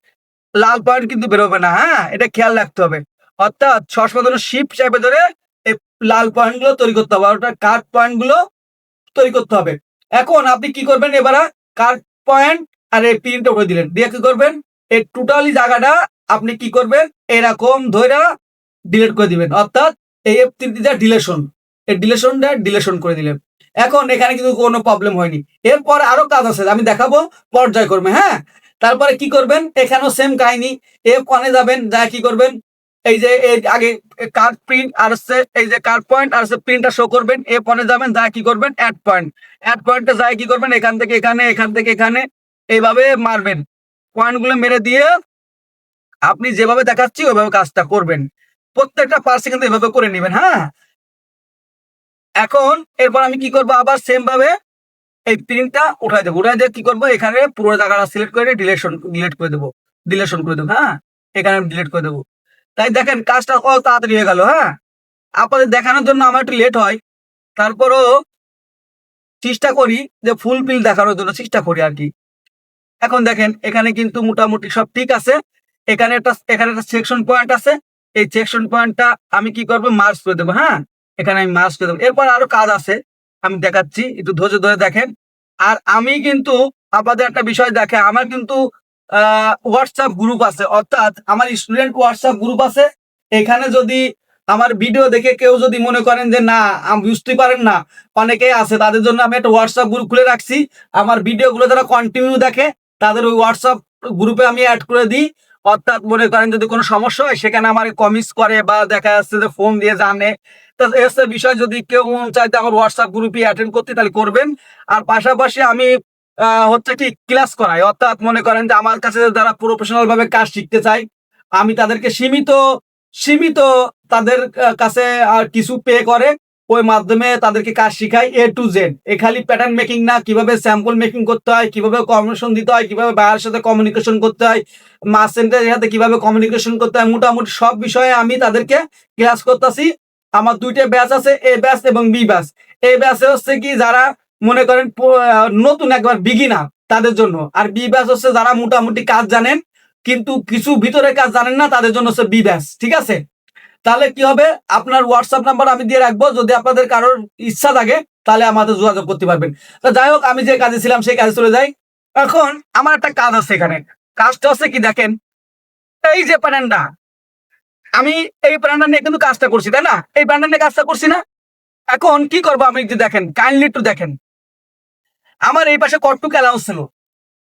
লাল পয়েন্ট কিন্তু বেরোবে না, হ্যাঁ? এটা খেয়াল রাখতে হবে। অর্থাৎ সবসময় ধরে শিফট চাপে ধরে এই লাল পয়েন্টগুলো তৈরি করতে হবে। আর ওটা কাট পয়েন্টগুলো তৈরি করতে হবে। এখন আপনি কি করবেন, এবারে কার্ভ পয়েন্ট আর এই প্রিন্টটা করে দিলেন। দিয়ে কি করবেন, এই টোটালি জায়গাটা আপনি কি করবেন, এরকম ধইরা ডিলিট করে দিবেন। অর্থাৎ এই F3 যা ডিলেশন, এই ডিলেশন করে দিলেন। এখন এখানে কিন্তু কোনো প্রবলেম হয়নি। এরপরে আরো কাজ আছে, আমি দেখাবো পর্যায়ক্রমে, হ্যাঁ? তারপরে কি করবেন, এখানেও সেম কাহিনী। F1 এ যাবেন, যা কি করবেন, এই যে আগে কার্ভ প্রিন্ট আর হচ্ছে এই যে কার্ভ পয়েন্ট আর হচ্ছে প্রিন্টটা শো করবেন। F1 এ যাবেন, যা কি করবেন, অ্যাড পয়েন্টে যায় কি করবেন, এখান থেকে এখানে, এখান থেকে এখানে এইভাবে মারবেন। পয়েন্টগুলো মেরে দিয়ে আপনি যেভাবে দেখাচ্ছি ওইভাবে কাজটা করবেন। প্রত্যেকটা পার্টস কিন্তু এভাবে করে নিবেন, হ্যাঁ? এখন এরপর আমি কি করব, আবার সেম ভাবে এই প্রিন্টটা উঠাই দেবো। উঠাই দিয়ে কি করব, এখানে পুরো জায়গাটা সিলেক্ট করে ডিলিট করে দেবো। ডিলেশন করে দেবো, হ্যাঁ? এখানে আমি ডিলিট করে দেবো। তাই দেখেন কাজটা কত তাড়াতাড়ি হয়ে গেল, হ্যাঁ? আপনাদের দেখানোর জন্য আমার একটু লেট হয়। তারপরও চেষ্টা করি যে ফুলফিল দেখানোর জন্য চেষ্টা করি আর কি। এখন দেখেন এখানে কিন্তু মোটামুটি সব ঠিক আছে। এখানে একটা সেকশন পয়েন্ট আছে। এই সেকশন পয়েন্টটা আমি কি করব, মার্জ করে দেবো। হ্যাঁ, এখানে আমি মার্জ করে দেবো। এরপর আরো কাজ আছে, আমি দেখাচ্ছি, একটু ধৈর্য ধরে দেখেন। আর আমি কিন্তু আপনাদের একটা বিষয় দেখে, আমার কিন্তু হোয়াটসঅ্যাপ গ্রুপ আছে, অর্থাৎ আমার স্টুডেন্ট হোয়াটসঅ্যাপ গ্রুপ আছে। এখানে যদি আমার ভিডিও দেখে কেউ যদি মনে করেন যে না আমি বুঝতে পারেন না, অনেকেই আছে, তাদের জন্য আমি একটা হোয়াটসঅ্যাপ গ্রুপ খুলে রাখছি। আমার ভিডিওগুলো যারা কন্টিনিউ দেখে তাদের ওই হোয়াটসঅ্যাপ গ্রুপে আমি অ্যাড করে দিই। অর্থাৎ মনে করেন যদি কোনো সমস্যা হয় সেখানে আমার কমেন্টস করে বা দেখা যাচ্ছে যে ফোন দিয়ে জানে। তো এসে বিষয় যদি কেউ চাইতে আমার হোয়াটসঅ্যাপ গ্রুপে অ্যাটেন্ড করতে তাহলে করবেন। আর পাশাপাশি আমি হচ্ছে কি ক্লাস করাই, অর্থাৎ মনে করেন যে আমার কাছে যারা প্রফেশনাল ভাবে কাজ শিখতে চায় আমি তাদেরকে সীমিত সীমিত তাদের কাছে আর কিছু পে করে ওই মাধ্যমে তাদেরকে কাজ শিখাই A to Z। এ খালি প্যাটার্ন মেকিং না, কিভাবে স্যাম্পল মেকিং করতে হয়, কিভাবে কমিউনিকেশন দিতে হয়, কিভাবে বায়ার সাথে কমিউনিকেশন করতে হয়, মার্চেন্টের সাথে কিভাবে কমিউনিকেশন করতে হয়, মোটামুটি সব বিষয়ে আমি তাদেরকে ক্লাস করতেছি। আমার দুইটা ব্যাচ আছে, A ব্যাচ এবং B ব্যাচ। A ব্যাচে হচ্ছে কি যারা মনে করেন নতুন একবার বিগিনার তাদের জন্য, আর B ব্যাচ হচ্ছে যারা মোটামুটি কাজ জানেন কিন্তু কিছু ভিতরে কাজ জানেন না, তাদের জন্য হচ্ছে B ব্যাচ। ঠিক আছে, তাহলে কি হবে, আপনার হোয়াটসঅ্যাপ নাম্বার আমি দিয়ে রাখবো, যদি আপনাদের কারোর ইচ্ছা থাকে তাহলে আমাদের যোগাযোগ করতে পারবেন। তো যাই হোক, আমি যে কাজে ছিলাম সেই কাজে চলে যাই। এখন আমার একটা কাজ আছে এখানে। কাজটা হচ্ছে কি দেখেন, এই যে প্যানেলটা, আমি এই প্যানেলটা নিয়ে কিন্তু কাজটা করছি, তাই না? এই প্যানেলটা নিয়ে কাজটা করছি না? এখন কি করবো আমি, যদি দেখেন কাইন্ডলি একটু দেখেন, আমার এই পাশে কতটুকু অ্যালাউন্স ছিল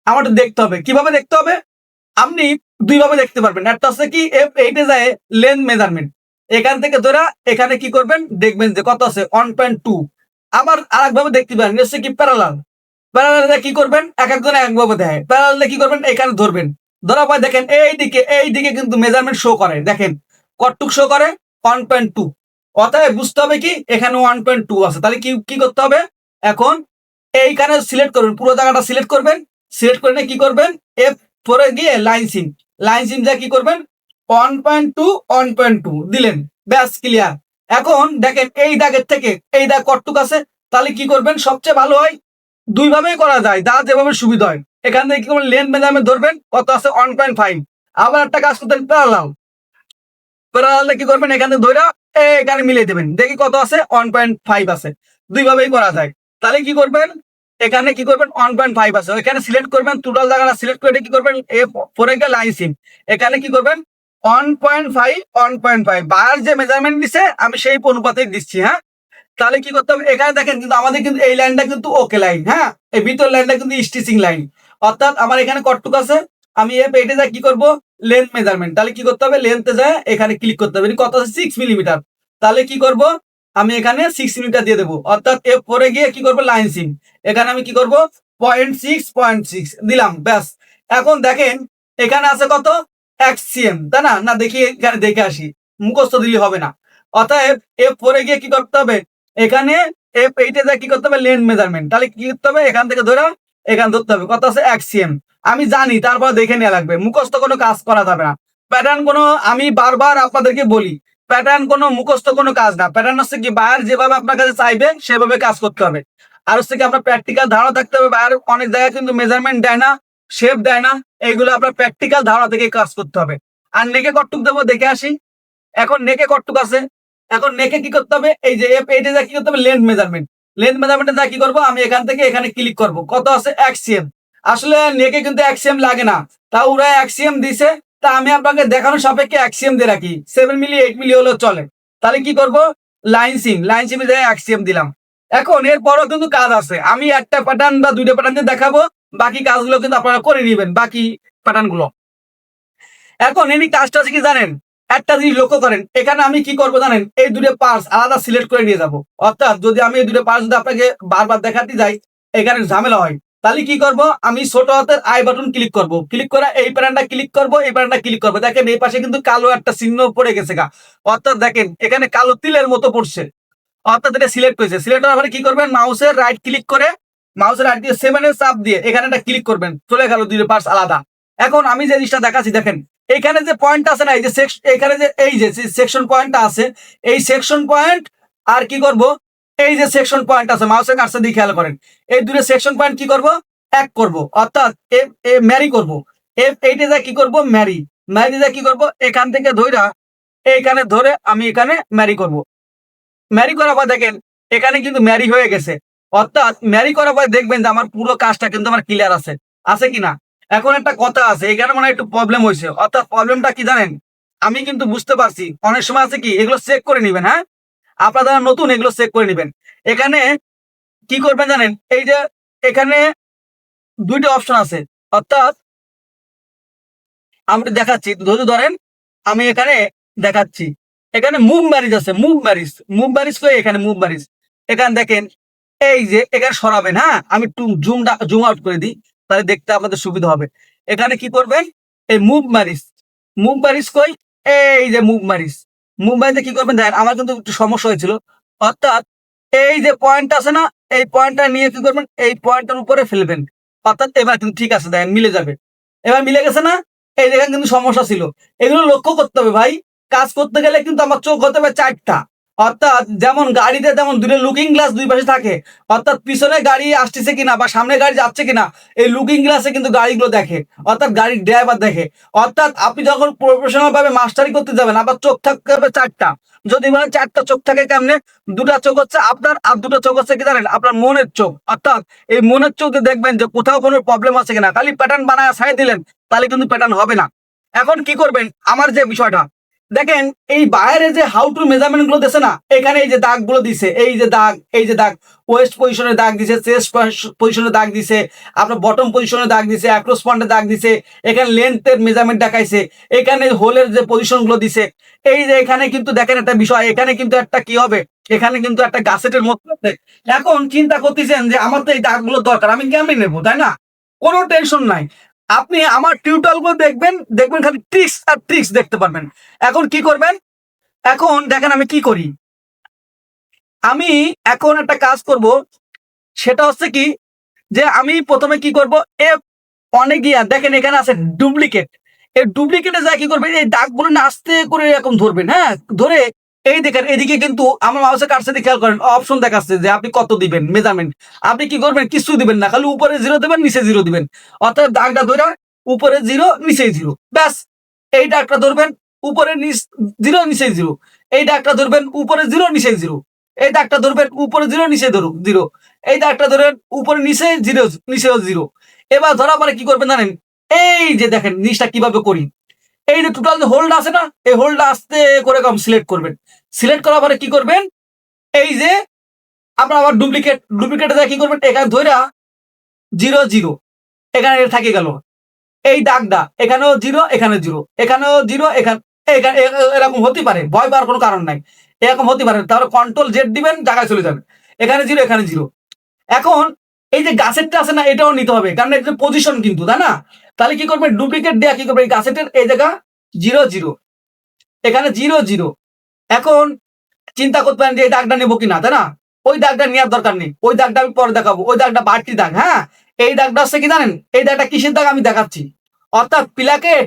আমার একটু দেখতে হবে। কিভাবে দেখতে হবে, আপনি দুইভাবে দেখতে পারবেন। একটা হচ্ছে কি এইটা যায় লেন্থ মেজারমেন্ট, এখান থেকে ধরা এখানে কি করবেন দেখবেন যে কত আছে 1.2। আবার আরেক ভাবে দেখতে পারেন হচ্ছে কি প্যারালাল। প্যারালাল কি করবেন, এক একজন একভাবে দেয়। প্যারালাল কি করবেন, এখানে ধরবেন, ধরা পরে দেখেন এইদিকে কিন্তু মেজারমেন্ট শো করে। দেখেন কতটুক শো করে 1.2। অতএব বুঝতে হবে কি এখানে 1.2 আছে। তাহলে কি কি করতে হবে, এখন এইখানে সিলেক্ট করবেন, পুরো জায়গাটা সিলেক্ট করবেন। সিলেক্ট করে কি করবেন, এফ পরে গিয়ে লাইন সিম যা কি করবেন 1.2 দিলেন, ব্যাস ক্লিয়ার। এখন দেখেন এই দাগের থেকে এই দাগ কটটুক আছে, তাহলে কি করবেন সবচেয়ে ভালো হয়, দুই ভাবেই করা যায়, যা যেভাবে সুবিধা হয়। এখান থেকে কি করবেন লেন্থ মেজারমেন্ট ধরবেন কত আছে 1.5। আবার একটা কাজ করতেন প্যারালাল, প্যারালালে কি করবেন এখান থেকে ধরে এখানে মিলিয়ে দেবেন, দেখি কত আছে 1.5 আছে। দুই ভাবেই করা যায়। তাহলে কি করবেন, এখানে কি করবেন 1.5 আছে, এখানে সিলেক্ট করবেন, টোটাল জায়গাটা সিলেক্ট করে কি করবেন পরে গিয়ে লাইন সিম, এখানে কি করবেন 1.5 বায়ার যে মেজারমেন্ট দিছে আমি সেই অনুপাতে দিচ্ছি। হ্যাঁ, তাহলে কি করতে হবে, এখানে দেখেন কিন্তু আমাদের কিন্তু এই লাইনটা কিন্তু ওকে লাইন। হ্যাঁ, এই ভিতর লাইনটা কিন্তু স্টিচিং লাইন, অর্থাৎ আমার এখানে কটটুক আছে। আমি পেটে যা কি করব লেন্থ মেজারমেন্ট, তাহলে কি করতে হবে লেন্থে যায় এখানে ক্লিক করতে হবে, কত আছে 6 মিলিমিটার। তাহলে কি করব আমি এখানে 6 মিটার দিয়ে দেবো, অর্থাৎ এর পরে গিয়ে কি করবো লাইন সিম, এখানে আমি কি করব 0.6 দিলাম, ব্যাস। এখন দেখেন এখানে আছে কত XCM, তাই না? না দেখি এখানে দেখে আসি, মুখস্থ দিলে হবে না। অতএব এর পরে গিয়ে কি করতে হবে, এখানে এইটা যা কি করতে হবে লেন্থ মেজারমেন্ট, তাহলে কি করতে হবে এখান থেকে ধরে এখানে ধরতে হবে কত আছে XCM। আমি জানি, তারপর দেখে নেওয়া লাগবে, মুখস্থ কোনো কাজ করা যাবে না। প্যাটার্ন কোনো, আমি বারবার আপনাদেরকে বলি, প্যাটার্ন কোনো মুখস্থ কোনো কাজ না। প্যাটার্ন হচ্ছে কি বায়ার যেভাবে আপনার কাছে চাইবে সেভাবে কাজ করতে হবে। আর হচ্ছে কি আপনার প্র্যাকটিক্যাল ধারণা থাকতে হবে। বায়ার অনেক জায়গায় কিন্তু মেজারমেন্ট দেয় না, শেপ দেয় না, এইগুলো আপনার প্র্যাকটিক্যাল ধারণা থেকে কাজ করতে হবে। আর নেকে কটটুক দেবো দেখে আসি। এখন নেকে কটটুক আছে, এখন নেকে কি করতে হবে, এই যে এইটা যা কি করতে হবে লেন্থ মেজারমেন্টে যা কি করবো আমি এখান থেকে এখানে ক্লিক করব, কত আছে XCM। আসলে নেকে কিন্তু XCM লাগে না, তা ওরা XCM দিছে, তা আমি আপনাকে দেখানোর সাপেক্ষে XCM দিয়ে রাখি, 7 মিলি 8 মিলি হলেও চলে। তাহলে কি করব লাইন সিমে যায় XCM দিলাম। এখন এরপরও কিন্তু কাজ আছে, আমি একটা প্যাটার্ন বা দুইটা প্যাটার্ন দিয়ে দেখাবো, বাকি কাজগুলো কিন্তু আপনারা করে নেবেন, বাকি প্যাটার্ন গুলো। এখন এমনি কাজটা হচ্ছে কি জানেন, একটা জিনিস লক্ষ্য করেন, এখানে আমি কি করবো জানেন, এই দুটো পার্টস আলাদা সিলেক্ট করে নিয়ে যাব। অর্থাৎ যদি আমি এই দুটো পার্টস যদি আপনাকে বারবার দেখাতে যাই এখানে ঝামেলা হয়। তাহলে কি করব, আমি ছোট হাতের আই বাটন ক্লিক করব, ক্লিক করে এই প্যাটার্নটা ক্লিক করব, এই প্যাটার্নটা ক্লিক করবো। দেখেন এই পাশে কিন্তু কালো একটা চিহ্ন পড়ে গেছে গা, অর্থাৎ দেখেন এখানে কালো তিলের মতো পড়ছে, অর্থাৎ এটা সিলেক্ট হয়েছে। সিলেক্ট হওয়ার পরে কি করবেন, মাউসের রাইট ক্লিক করে, মাউসের রাইট দিয়ে 7 চাপ দিয়ে এখানে একটা ক্লিক করবেন, চলে গেল দুটো পার্টস আলাদা। এখন আমি যে জিনিসটা দেখাচ্ছি দেখেন, এখানে যে পয়েন্ট আছে না, এই যে এখানে যে এই যে সেকশন পয়েন্টটা আছে, এই সেকশন পয়েন্ট আর কি করব এই যে সেকশন পয়েন্ট আছে, মাউসের কাছে দিয়ে খেয়াল করেন, এই দুটো সেকশন পয়েন্ট কি করব, এক করব, অর্থাৎ ম্যারি করব। এইটা যা কি করব, ম্যারি। ম্যারি যা কি করব, এখান থেকে ধইরা এইখানে ধরে আমি এখানে ম্যারি করব। ম্যারি করার পর দেখেন এখানে কিন্তু ম্যারি হয়ে গেছে। অর্থাৎ ম্যারি করার পর দেখবেন যে আমার পুরো কাজটা কিন্তু আমার ক্লিয়ার আছে, আছে কিনা। এখন একটা কথা আছে, এখানে মনে হয় একটু প্রবলেম হয়েছে। অর্থাৎ প্রবলেমটা কি জানেন, আমি কিন্তু বুঝতে পারছি। অনেক সময় আছে কি, এগুলো চেক করে নিবেন, হ্যাঁ, আপনারা যারা নতুন এগুলো চেক করে নিবেন। এখানে কি করবেন জানেন, এই যে এখানে দুইটা অপশন আছে। অর্থাৎ আমি দেখাচ্ছি, ধৈর্য ধরেন, আমি এখানে দেখাচ্ছি। এখানে মুভ ম্যারিজ আছে, মুভ ম্যারিজ, মুভ ম্যারিজ করে এখানে মুভ ম্যারিজ। এখানে দেখেন এই যে এখানে সরাবেন, হ্যাঁ, আমি একটু জুম আউট করে দিই, তাহলে দেখতে আপনাদের সুবিধা হবে। এখানে কি করবেন, এই মুভ ম্যারিজ, মুভ ম্যারিজ কই, এই যে মুভ ম্যারিজ, মুভ ম্যারিজে কি করবেন দেখেন, আমার কিন্তু একটু সমস্যা হয়েছিল। অর্থাৎ এই যে পয়েন্ট আছে না, এই পয়েন্টটা নিয়ে কি করবেন, এই পয়েন্টের উপরে ফেলবেন। অর্থাৎ এবার কিন্তু ঠিক আছে, দেখেন মিলে যাবে। এবার মিলে গেছে না, এই জায়গায় কিন্তু সমস্যা ছিল। এগুলো লক্ষ্য করতে হবে ভাই। কাজ করতে গেলে কিন্তু আমার চোখ হতে হবে চারটা। অর্থাৎ যেমন গাড়িতে যেমন দুটো লুকিং গ্লাস দুই পাশে থাকে, অর্থাৎ পিছনে গাড়ি আসতেছে কিনা বা সামনে গাড়ি যাচ্ছে কিনা, এই লুকিং গ্লাসে কিন্তু গাড়িগুলো দেখে, অর্থাৎ গাড়ির ড্রাইভার দেখে। অর্থাৎ আপনি যখন প্রফেশনাল ভাবে মাস্টারি করতে যাবেন, আবার চোখ থাকতে হবে চারটা। যদি বলেন চারটা চোখ থাকে কেমনে, দুটা চোখ হচ্ছে আপনার, আর দুটো চোখ হচ্ছে কি জানেন, আপনার মনের চোখ। অর্থাৎ এই মনের চোখ দিয়ে দেখবেন যে কোথাও কোনো প্রবলেম আছে কিনা। খালি প্যাটার্ন বানায় ছাই দিলেন, তাহলে কিন্তু প্যাটার্ন হবে না। এখন কি করবেন, আমার যে বিষয়টা দেখেন, এই বাইরে যে হাউ টু মেজারমেন্ট গুলো দিছে না, এখানে এই যে দাগ গুলো দিছে, এই যে দাগ, এই যে দাগ, ওয়েস্ট পজিশনের দাগ দিছে, চেস্ট পজিশনের দাগ দিছে, আপনার বটম পজিশনের দাগ দিছে, অ্যাক্রোস পয়েন্টের দাগ দিছে, এখানে লেন্থের মেজারমেন্ট দেখাইছে, এখানে হোলের যে পজিশন গুলো দিছে। এই যে এখানে কিন্তু দেখেন একটা বিষয়, এখানে কিন্তু একটা কি হবে, এখানে কিন্তু একটা গাছেটের মতো। এখন চিন্তা করতেছেন যে আমার তো এই দাগগুলো দরকার, আমি কেমনি নেবো, তাই না? কোনো টেনশন নাই, আপনি আমার টিউটোরিয়াল গুলো দেখবেন, দেখবেন খালি ট্রিক্স আর ট্রিক্স দেখতে পারবেন। এখন কি করবেন, এখন দেখেন আমি কি করি। আমি এখন একটা কাজ করব, সেটা হচ্ছে কি, যে আমি প্রথমে কি করব, এফ অনেক গিয়া দেখেন এখানে আছে ডুপ্লিকেট। এই ডুপ্লিকেটে যা কি করবেন, এই দাগগুলো না আস্তে করে এরকম ধরবেন, হ্যাঁ, ধরে এই দেখেন এদিকে কিন্তু আমার মাউসের কাছে দিয়ে খেয়াল করেন, অপশন দেখাচ্ছে যে আপনি কত দিবেন মেজারমেন্ট। আপনি কি করবেন, কিছু দিবেন না, খালি উপরে জিরো দিবেন, নিচে জিরো দিবেন। অর্থাৎ দাগটা ধরে উপরে জিরো নিচে জিরো, ব্যাস। এই দাগটা ধরবেন, উপরে জিরো নিচে জিরো। এই দাগটা ধরবেন, উপরে জিরো নিচে জিরো। এই দাগটা ধরবেন, উপরে জিরো নিচে ধরুন জিরো। এই দাগটা ধরেন, উপরে নিচে জিরো নিচেও জিরো। এবার ধরা পরে কি করবেন জানেন, এই যে দেখেন জিনিসটা কিভাবে করি। এই যে টোটাল যে হোল্ড আছে না, এই হোল্ডটা আস্তে করে কম সিলেক্ট করবেন। সিলেক্ট করার পরে কি করবেন, এই যে আপনার আবার ডুপ্লিকেটে কি করবেন, এখানে ধইরা জিরো জিরো, এখানে থাকে গেল। এই দাগটা এখানেও জিরো, এখানে জিরো, এখানেও জিরো, এখানে এখানে এরকম হতে পারে, ভয় পাওয়ার কোনো কারণ নাই। এরকম হতে পারে, তাহলে কন্ট্রোল জেড দিবেন, জায়গায় চলে যাবে। এখানে জিরো, এখানে জিরো। এখন এই যে গাছেরটা আছে না, এটাও নিতে হবে, কারণ এটা পজিশন কিন্তু, তাই না? তাহলে কি করবেন, ডুপ্লিকেট দেয়া কি করবেন, এই গাছেটের এই জায়গা জিরো জিরো, এখানে জিরো জিরো। এখন চিন্তা করতে পারেন যে এই দাগটা নেবো কিনা, তাই না? ওই দাগটা নেওয়ার দরকার নেই, ওই দাগটা আমি পরে দেখাবো, ওই দাগটা বাড়তি দাগ, হ্যাঁ। এই দাগটা হচ্ছে কি জানেন, এই দাগটা কিসের দাগ আমি দেখাচ্ছি। অর্থাৎ প্লাকেট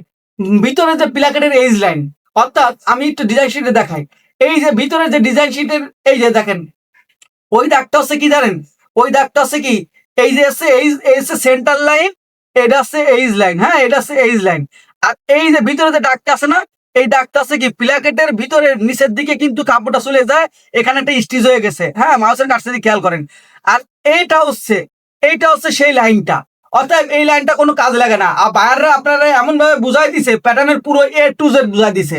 ভিতরে যে প্লাকেটের এজ লাইন, অর্থাৎ আমি একটু ডিজাইন শিটে দেখাই। এই যে ভিতরে যে ডিজাইন শিটের এই যে দেখেন, ওই দাগটা হচ্ছে কি জানেন, ওই দাগটা হচ্ছে কি, এই যে আছে এই হচ্ছে সেন্টার লাইন, এটা হচ্ছে এইজ লাইন, হ্যাঁ, এটা হচ্ছে এইজ লাইন। আর এই যে ভিতরে যে দাগটা আছে না, এই দাগটা আছে কি প্লাকেটের ভিতরে নিচের দিকে কিন্তু কাপড়টা চলে যায়, এখানে একটা স্টিচ হয়ে গেছে, হ্যাঁ, মাউসের কাছে দিয়ে খেয়াল করেন। আর এইটা হচ্ছে সেই লাইনটা। অর্থাৎ এই লাইনটা কোনো কাজ লাগে না, আর বাইরে আপনারা এমন ভাবে বুঝাই দিছে, প্যাটার্নের পুরো এ টু জেড বুঝাই দিছে।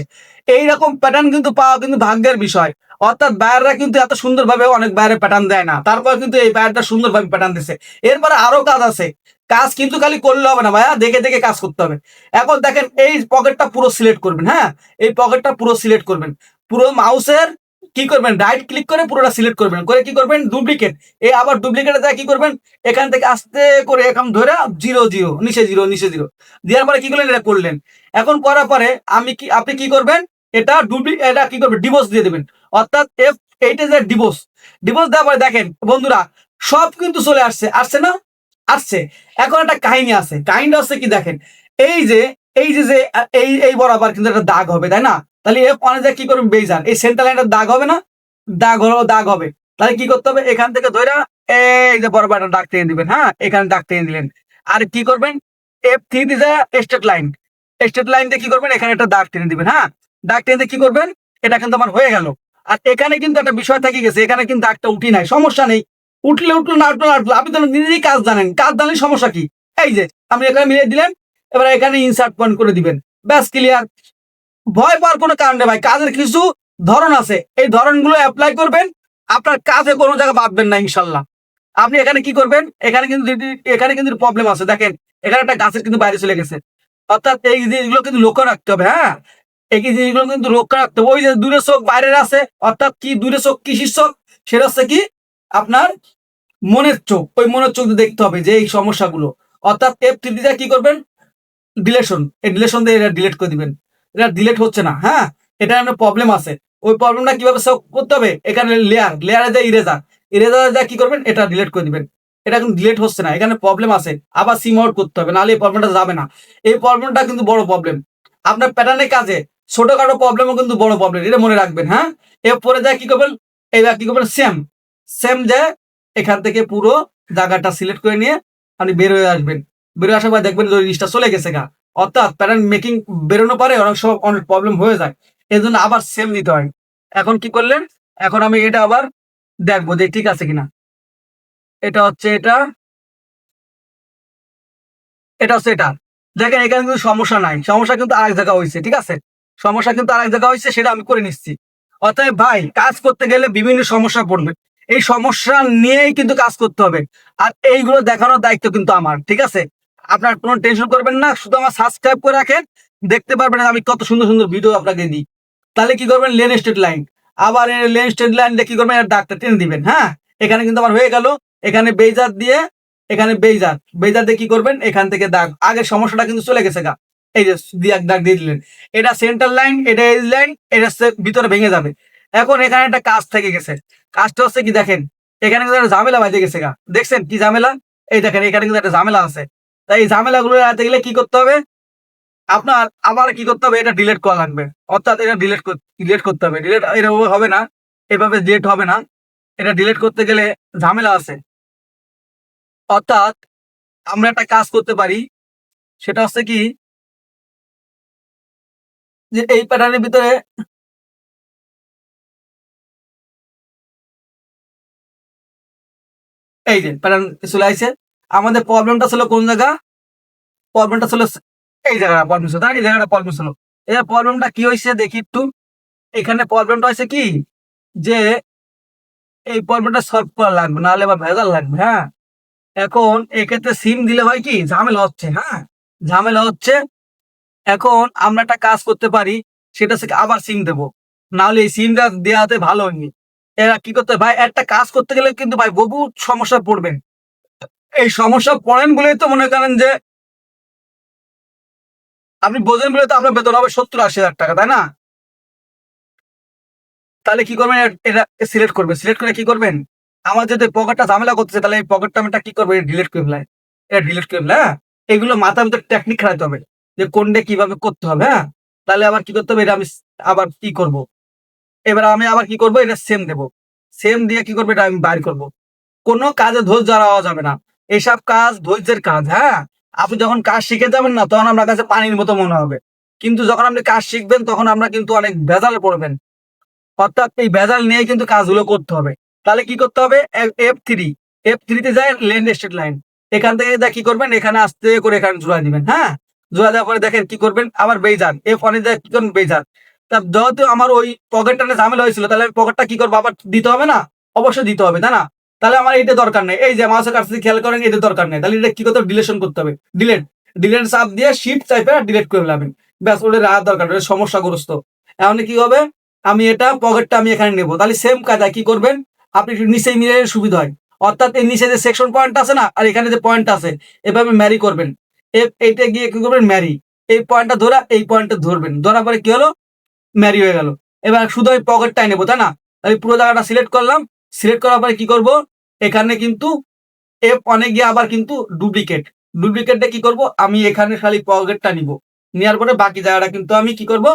এইরকম প্যাটার্ন কিন্তু পাওয়া কিন্তু ভাগ্যের বিষয়। অর্থাৎ বায়াররা কিন্তু এত সুন্দরভাবে অনেক বাইরে প্যাটার্ন দেয় না, তারপর কিন্তু এই বায়ারটা সুন্দরভাবে প্যাটার্ন দিছে। এরপরে আরো কাজ আছে, কাজ কিন্তু খালি করলে হবে না ভাইয়া, দেখে দেখে কাজ করতে হবে। এখন দেখেন এই পকেটটা পুরো সিলেক্ট করবেন, হ্যাঁ, এই পকেটটা পুরো সিলেক্ট করবেন। পুরো মাউসের কি করবেন, রাইট ক্লিক করে পুরোটা সিলেক্ট করবেন, করে কি করবেন, ডুপ্লিকেট। এই আবার ডুপ্লিকেটে দেয় কি করবেন, এখান থেকে আস্তে করে এরকম ধরে জিরো জিরো নিচে জিরো নিচে জিরো দেওয়ার পরে কি করলেন, এটা করলেন। এখন করার পরে আপনি কি করবেন, এটা কি করবেন, ডিভোর্স দিয়ে দেবেন। অর্থাৎ এইটা যে ডিভোর্স দেওয়ার পরে দেখেন বন্ধুরা, সব কিন্তু চলে আসছে, আসছে না, আসছে। এখন একটা কাহিনী আছে, কাহিনীটা হচ্ছে কি দেখেন, এই যে এই বরাবর কিন্তু একটা দাগ হবে, তাই না? তাহলে এফ ওয়ানে কি করবেন, বেজার এই সেন্টার লাইনটা দাগ হবে না, দাগ হবে। তাহলে কি করতে হবে, এখান থেকে ধরে এই যে বড় বাটন ডাক টেনে দিবেন। হ্যাঁ, এখানে ডাক টেনে দিলেন। আর কি করবেন, F3 দিয়ে স্ট্রেট লাইন, স্ট্রেট লাইন দিয়ে কি করবেন, এখানে একটা দাগ টেনে দিবেন। হ্যাঁ, দাগ টেনে দিয়ে কি করবেন, এটা কিন্তু আমার হয়ে গেল। আর এখানে কিন্তু একটা বিষয় থেকে গেছে, এখানে কিন্তু দাগটা উঠি নাই, সমস্যা নেই। উঠলে উঠলো, না উঠলো না উঠলো, আপনি তো নিজেই কাজ জানেন, কাজ জানলে সমস্যা কি। এই যে আপনি এখানে মিলিয়ে দিলেন, এবার এখানে ইনসার্ট পয়েন্ট করে দিবেন, ব্যাস ক্লিয়ার। ভয় পাওয়ার কোনো কারণ নেই ভাই, কাজের কিছু ধরন আছে, এই ধরনগুলো অ্যাপ্লাই করবেন, আপনার কাজে কোনো জায়গায় বাঁধবেন না ইনশাল্লাহ। আপনি এখানে কি করবেন, এখানে কিন্তু প্রবলেম আছে, দেখেন এখানে একটা গাছের কিন্তু বাইরে চলে গেছে, অর্থাৎ এই জিনিসগুলো কিন্তু লক্ষ্য রাখতে হবে। হ্যাঁ, এই জিনিসগুলো কিন্তু লক্ষ্য রাখতে হবে। ওই যে দূরে চোখ বাইরের আছে, অর্থাৎ কি দূরে চোখ কিসির চোখ, সেটা হচ্ছে কি আপনার মনের চোখ, ওই মনের চোখ দিয়ে দেখতে হবে যে এই সমস্যাগুলো। অর্থাৎ F3 দিয়ে কি করবেন, ডিলেশন, এই ডিলেশন দিয়ে এটা ডিলিট করে দিবেন। এটা ডিলিট হচ্ছে না। হ্যাঁ, এটা একটা প্রবলেম আছে, ওই প্রবলেমটা কিভাবে সলভ করতে হবে, এখানে লেয়ারে যায় ইরেজার, ইরেজার দিয়ে কি করবেন, এটা ডিলিট করে দিবেন। এটা কিন্তু ডিলিট হচ্ছে না, এখানে প্রবলেম আছে, আবার সিম আউট করতে হবে, নাহলে এই প্রবলেমটা যাবে না। এই প্রবলেমটা কিন্তু বড় প্রবলেম আপনার প্যাটার্নের কাজে, ছোটখাটো প্রবলেমও কিন্তু বড় প্রবলেম, এটা মনে রাখবেন। হ্যাঁ, এরপরে যায় কি করবেন, এইবার কি করবেন, সেম সেম যে এখান থেকে পুরো জায়গাটা সিলেক্ট করে নিয়ে আপনি বের হয়ে আসবেন। বের হয়ে আসার পর দেখবেন যে জিনিসটা চলে গেছে গা। অর্থাৎ প্যাটার্ন মেকিং বেরোনো পারে, অনেক সময় অনেক প্রবলেম হয়ে যায়, এই জন্য আবার সেম দিতে হয়। এখন কি করলেন, এখন আমি এটা আবার দেখবো যে ঠিক আছে কিনা। এটা হচ্ছে এটা, এটা হচ্ছে এটা। দেখেন এখানে কিন্তু সমস্যা নাই, সমস্যা কিন্তু আরেক জায়গা হয়েছে। ঠিক আছে, সমস্যা কিন্তু আরেক জায়গা হয়েছে, সেটা আমি করে নিচ্ছি। অতএব ভাই, কাজ করতে গেলে বিভিন্ন সমস্যা পড়বে, এই সমস্যা নিয়েই কিন্তু কাজ করতে হবে। আর এইগুলো দেখানোর দায়িত্ব কিন্তু আমার। ঠিক আছে, আপনার কোনো টেনশন করবেন না, শুধু আমার সাবস্ক্রাইব করে রাখেন, দেখতে পারবেন আমি কত সুন্দর সুন্দর ভিডিও আপনাকে দিই। তাহলে কি করবেন, লেন স্ট্রেট লাইন, আবার লেন স্ট্রেট লাইন দিয়ে কি করবেন, ডাকটা টেনে দিবেন। হ্যাঁ, এখানে কিন্তু আমার হয়ে গেল। এখানে বেইজার দিয়ে, এখানে বেইজার, বেইজার দিয়ে কি করবেন, এখান থেকে দাগ, আগের সমস্যাটা কিন্তু চলে গেছে গা। এই যে দিয়ে দাগ দিয়ে দিলেন, এটা সেন্টার লাইন, এটা এজ লাইন, এটা ভিতরে ভেঙে যাবে। এখন এখানে একটা কাজ থেকে গেছে, কাজটা হচ্ছে কি দেখেন, এখানে কিন্তু একটা ঝামেলা বাজে গেছে গা, দেখছেন কি ঝামেলা, এই দেখেন এখানে কিন্তু একটা ঝামেলা আছে। তাই এই ঝামেলাগুলো এড়াতে গেলে কি করতে হবে, আপনার আবার কি করতে হবে, এটা ডিলিট করা লাগবে। অর্থাৎ এটা ডিলিট করতে হবে, ডিলিট এভাবে হবে না, এভাবে ডিলিট হবে না, এটা ডিলিট করতে গেলে ঝামেলা আছে। অর্থাৎ আমরা একটা কাজ করতে পারি, সেটা হচ্ছে কি যে এই প্যাটার্নের ভিতরে, এই যে প্যাটার্ন চলে আসছে। আমাদের প্রবলেমটা ছিল কোন জায়গা, প্রবলেমটা ছিল এই জায়গাটা প্রবলেম ছিল, তাই এই জায়গাটা প্রবলেম ছিল। এই প্রবলেমটা কি হয়েছে দেখি একটু, এখানে প্রবলেমটা হয়েছে কি যে এই প্রবলেমটা সলভ করা লাগবে, নাহলে আবার ভেজাল লাগবে। হ্যাঁ, এখন এক্ষেত্রে সিম দিলে হয় কি ঝামেলা হচ্ছে। হ্যাঁ, ঝামেলা হচ্ছে। এখন আমরা একটা কাজ করতে পারি, সেটা হচ্ছে আবার সিম দেবো, নাহলে এই সিমটা দেওয়াতে ভালো হয়নি। এরা কি করতে ভাই, একটা কাজ করতে গেলে কিন্তু ভাই বহু সমস্যায় পড়বেন। এই সমস্যা পড়েন বলেই তো মনে করেন যে আপনি বোঝেন বলে তো আপনার বেতন হবে 70-80 হাজার টাকা, তাই না? তাহলে কি করবেন, এটা সিলেক্ট করবেন, সিলেক্ট করে কি করবেন, আমার যদি পকেটটা ঝামেলা করতেছে, তাহলে এই পকেটটা আমি কি করবো, ডিলিট করে ফেলাই, এটা ডিলিট করে ফেলা। হ্যাঁ, এগুলো মাথার ভিতরে টেকনিক খাটাতে হবে যে কোনটা কিভাবে করতে হবে। হ্যাঁ, তাহলে আবার কি করতে হবে, এটা আমি আবার কি করব, এবার আমি আবার কি করব, এটা সেম দেব, সেম দিয়ে কি করবো, এটা আমি বাইর করব। কোনো কাজে ধৈর্য হারানো যাবে না, এসব কাজ ধৈর্যের কাজ। হ্যাঁ, আপনি যখন কাজ শিখে যাবেন না, তখন আপনার কাছে পানির মতো মনে হবে, কিন্তু যখন আপনি কাজ শিখবেন তখন আমরা কিন্তু অনেক ভেজালে পড়বেন। অর্থাৎ এই ভেজাল নিয়ে কিন্তু কাজগুলো করতে হবে। তাহলে কি করতে হবে, F3, F3 তে যায় লেন স্ট্রেট লাইন, এখান থেকে কি করবেন, এখানে আস্তে করে এখানে জোড়া দিবেন। হ্যাঁ, জোড়া দেওয়ার পরে দেখেন কি করবেন, আবার বেজার F1 এ কি করবেন, বেজার। তা যেহেতু আমার ওই পকেটটা ঝামেলা হয়েছিল, তাহলে পকেটটা কি করবো, আবার দিতে হবে না, অবশ্যই দিতে হবে, তাই না? তাহলে আমার এটা দরকার নেই, এই যে মাউসের কাছে খেয়াল করেন, এটা দরকার নেই। তাহলে এটা কি করতে হবে, ডিলেশন করতে হবে, ডিলেট, ডিলেট চাপ দিয়ে শিফট চাইপে ডিলেট করে ফেলাবেন, ব্যাস, ওটা রাখার দরকার, ওটা সমস্যাগ্রস্ত। এখন কি হবে, আমি এটা পকেটটা আমি এখানে নেব, তাহলে সেম কায়দায় কি করবেন, আপনি একটু নিচে মিলে সুবিধা হয়। অর্থাৎ এই নিচে যে সেকশন পয়েন্ট আছে না, আর এখানে যে পয়েন্ট আছে, এভাবে ম্যারি করবেন। এইটা গিয়ে কি করবেন, ম্যারি, এই পয়েন্টটা ধরা, এই পয়েন্টটা ধরবেন, ধরার পরে কি হলো, ম্যারি হয়ে গেল। এবার শুধু আমি পকেটটাই নেবো, তাই না? তাহলে পুরো জায়গাটা সিলেক্ট করলাম, সিলেক্ট করার পরে কি করব, এখানে কিন্তু F1 গিয়ে আবার কিন্তু ডুপ্লিকেট, ডুপ্লিকেটটা কি করব, আমি এখানে খালি পকেটটা নিব, নেওয়ার পরে বাকি জায়গাটা কিন্তু আমি কি করব,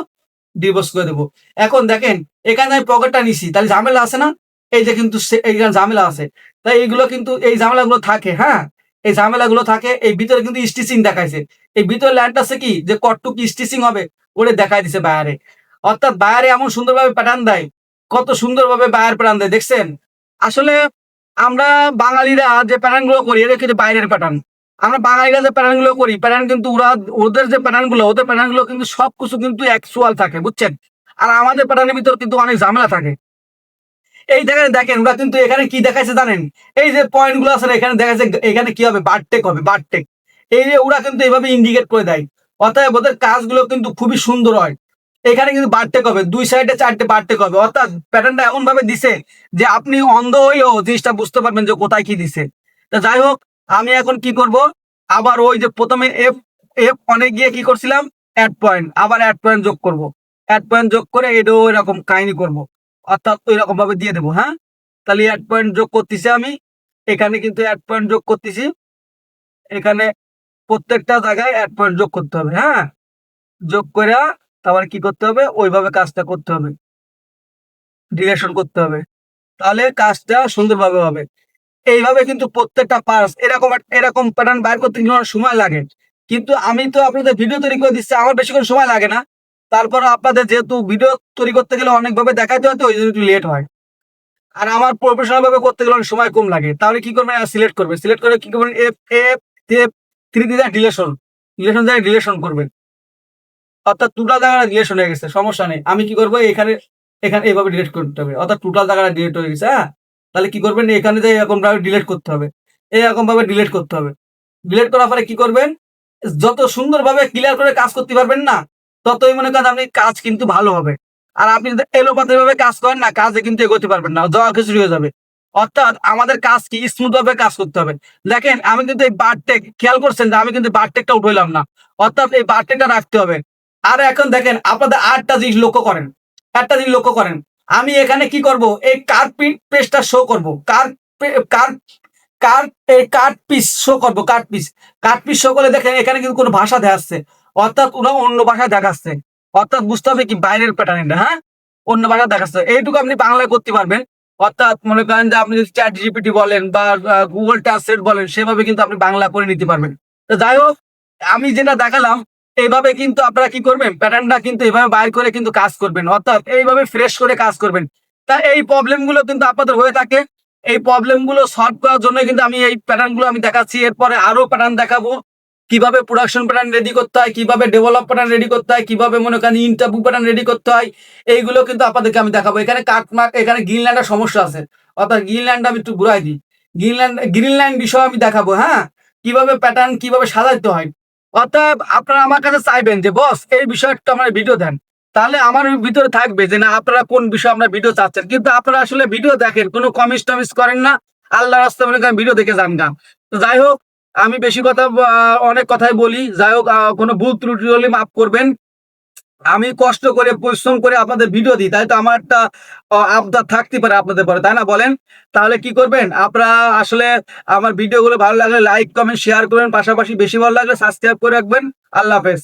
ডিভোর্স করে দেবো। এখন দেখেন এখানে আমি পকেটটা নিছি, তাহলে ঝামেলা আছে না? এই যে কিন্তু এইখানে ঝামেলা আছে। তাই এইগুলো কিন্তু এই ঝামেলাগুলো থাকে, হ্যাঁ? এই ঝামেলাগুলো থাকে। এই ভিতরে কিন্তু স্টিচিং দেখাইছে। এই ভিতরে ল্যান্ড আছে কি যে কতটুক স্টিচিং হবে ওরে দেখাই দিছে বায়ারে। অর্থাৎ বায়ারে এমন সুন্দরভাবে প্যাটার্ন দেয়। কত সুন্দরভাবে বায়ার প্যাটার্ন দেয় দেখছেন? আসলে আমরা বাঙালিরা যে প্যাটার্ন গুলো করি এটা কিন্তু বাইরের প্যাটার্ন। আমরা বাঙালিরা যে প্যাটার্ন গুলো করি প্যাটার্ন কিন্তু ওদের যে প্যাটার্ন গুলো ওদের প্যাটার্ন গুলো কিন্তু সবকিছু কিন্তু অ্যাকচুয়াল থাকে, বুঝছেন? আর আমাদের প্যাটার্নের ভিতর কিন্তু অনেক ঝামেলা থাকে। এই দেখেন দেখেন ওরা কিন্তু এখানে কি দেখাইছে জানেন? এই যে পয়েন্ট গুলো আছে না এখানে দেখাইছে এখানে কি হবে বারটেক হবে বারটেক। এই যে ওরা কিন্তু এভাবে ইন্ডিকেট করে দেয়। অতএব ওদের কাজগুলো কিন্তু খুবই সুন্দর হয়। এখানে কিন্তু বারটেক হবে ২ সাইডে ৪ টে বারটেক হবে। অর্থাৎ প্যাটার্নটা এমন ভাবে দিছে যে আপনি অন্ধ হইলেও জিনিসটা বুঝতে পারবেন যে কোথায় কি দিছে। তো যাই হোক আমি এখন কি করব? আবার ওই যে ১ম এ এফ অনে গিয়ে কি করছিলাম? এড পয়েন্ট আবার এড পয়েন্ট যোগ করব। এড পয়েন্ট যোগ করে এটাও এরকম কাহিনী করব। অর্থাৎ ঐরকম ভাবে দিয়ে দেবো, হ্যাঁ? তাহলে এড পয়েন্ট যোগ করতেছি আমি। এখানে কিন্তু এড পয়েন্ট যোগ করতেছি। এখানে প্রত্যেকটা জায়গায় এড পয়েন্ট যোগ করতে হবে, হ্যাঁ? যোগ কইরা তারপরে কি করতে হবে? ওইভাবে কাজটা করতে হবে। ডিরেকশন করতে হবে। তাহলে কাজটা সুন্দরভাবে হবে। এইভাবে কিন্তু প্রত্যেকটা পার্টস এরকম প্যাটার্ন বাইর করতে কিন্তু অনেক সময় লাগে। কিন্তু আমি তো আপনাদের ভিডিও তৈরি করে দিচ্ছি, আমার বেশিক্ষণ সময় লাগে না। তারপরেও আপনাদের যেহেতু ভিডিও তৈরি করতে গেলে অনেকভাবে দেখাইতে হয় তো ওইজন্য একটু লেট হয়। আর আমার প্রফেশনাল ভাবে করতে গেলে অনেক সময় কম লাগে। তাহলে কি করবেন? সিলেক্ট করবেন। সিলেক্ট করে কি করবেন? এফ এফ এফ 3 দিয়ে ডিলেশন। ডিলেশন দিয়ে ডিলেশন করবেন। অর্থাৎ টোটাল জায়গাটা ডিলেশন হয়ে গেছে। সমস্যা নেই। আমি কি করব? এখানে এখানে এভাবে ডিলিট করতে হবে। অর্থাৎ টোটাল জায়গাটা ডিলিট হয়ে গেছে, হ্যাঁ? তাহলে কি করবেন? এখানে যে এরকম ভাবে ডিলিট করতে হবে। এরকম ভাবে ডিলিট করতে হবে। ডিলিট করার পরে কি করবেন? যত সুন্দরভাবে ক্লিয়ার করে কাজ করতে পারবেন না, ততই মনে করেন আপনি কাজ কিন্তু ভালো হবে। আর আপনি যদি এলোপাতাড়িভাবে কাজ করেন না, কাজে কিন্তু এগোতে পারবেন না। জগাখিচুড়ি হয়ে যাবে। অর্থাৎ আমাদের কাজ কি স্মুথ ভাবে কাজ করতে হবে। দেখেন আমি কিন্তু এই বারটেক খেয়াল করছেন যে আমি কিন্তু বারটেকটা উঠাইলাম না। অর্থাৎ এই বারটেকটা রাখতে হবে। আর এখন দেখেন আপনাদের আরেকটা জিনিস লক্ষ্য করেন। একটা জিনিস লক্ষ্য করেন। আমি এখানে কি করব? এই পেজটা শো করব। কার কার এই কাট পিস শো করব cut piece. Cut piece show করলে দেখেন এখানে কিন্তু কোনো ভাষা দেখাচ্ছে। অর্থাৎ ওরা অন্য ভাষায় দেখাচ্ছে। অর্থাৎ বুঝতে হবে কি বাইরের প্যাটার্ন এটা, হ্যাঁ? অন্য ভাষায় দেখাচ্ছে। এইটুকু আপনি বাংলায় করতে পারবেন। অর্থাৎ মনে করেন যে আপনি যদি ChatGPT বলেন বা Google Translate বলেন সেভাবে কিন্তু আপনি বাংলা করে নিতে পারবেন। তো যাই হোক আমি যেটা দেখালাম এইভাবে কিন্তু আপনারা কি করবেন? প্যাটার্নটা কিন্তু এভাবে বাইর করে কিন্তু কাজ করবেন। অর্থাৎ এইভাবে ফ্রেশ করে কাজ করবেন। তা এই প্রবলেম গুলো কিন্তু আপনাদের হয়ে থাকে। এই প্রবলেম গুলো সলভ করার জন্য কিন্তু আমি এই প্যাটার্ন গুলো আমি দেখাচ্ছি। এরপরে আরো প্যাটার্ন দেখাবো। কিভাবে প্রোডাকশন প্যাটার্ন রেডি করতে হয়, কিভাবে ডেভেলপ প্যাটার্ন রেডি করতে হয়, কিভাবে মনে করেন ইন্টারভিউ প্যাটার্ন রেডি করতে হয়। এইগুলো কিন্তু আপনাদেরকে আমি দেখাবো। এখানে কাটমার্ক এখানে গ্রিনল্যান্ডের সমস্যা আছে। অর্থাৎ গ্রিনল্যান্ড আমি একটু ঘুরাই দিই। গ্রিনল্যান্ড বিষয় আমি দেখাবো, হ্যাঁ? কিভাবে প্যাটার্ন কিভাবে সাজাইতে হয়। অতএব আপনারা আমার কাছে চাইবেন যে বস এই বিষয়টা আমার ভিডিও দেন। তাহলে আমার ভিতরে থাকবে যে না আপনারা কোন বিষয়ে আপনারা ভিডিও চাচ্ছেন। কিন্তু আপনারা আসলে ভিডিও দেখেন, কোনো কমিস-টমিস করেন না। আল্লাহর রাস্তায় মনে করেন ভিডিও দেখে যান গা। তো যাই হোক আমি বেশি কথা অনেক কথাই বলি। যাই হোক কোনো ভুল ত্রুটি হলে মাফ করবেন। আমি কষ্ট করে পরিশ্রম করে আপনাদের ভিডিও দিই। তাই তো আমার একটা আবদার থাকতে পারে আপনাদের পরে, তাই না বলেন? তাহলে কি করবেন? আপনারা আসলে আমার ভিডিওগুলো ভালো লাগলে লাইক, কমেন্ট, শেয়ার করবেন। পাশাপাশি বেশি ভালো লাগলে সাবস্ক্রাইব করে রাখবেন। আল্লাহ হাফেজ।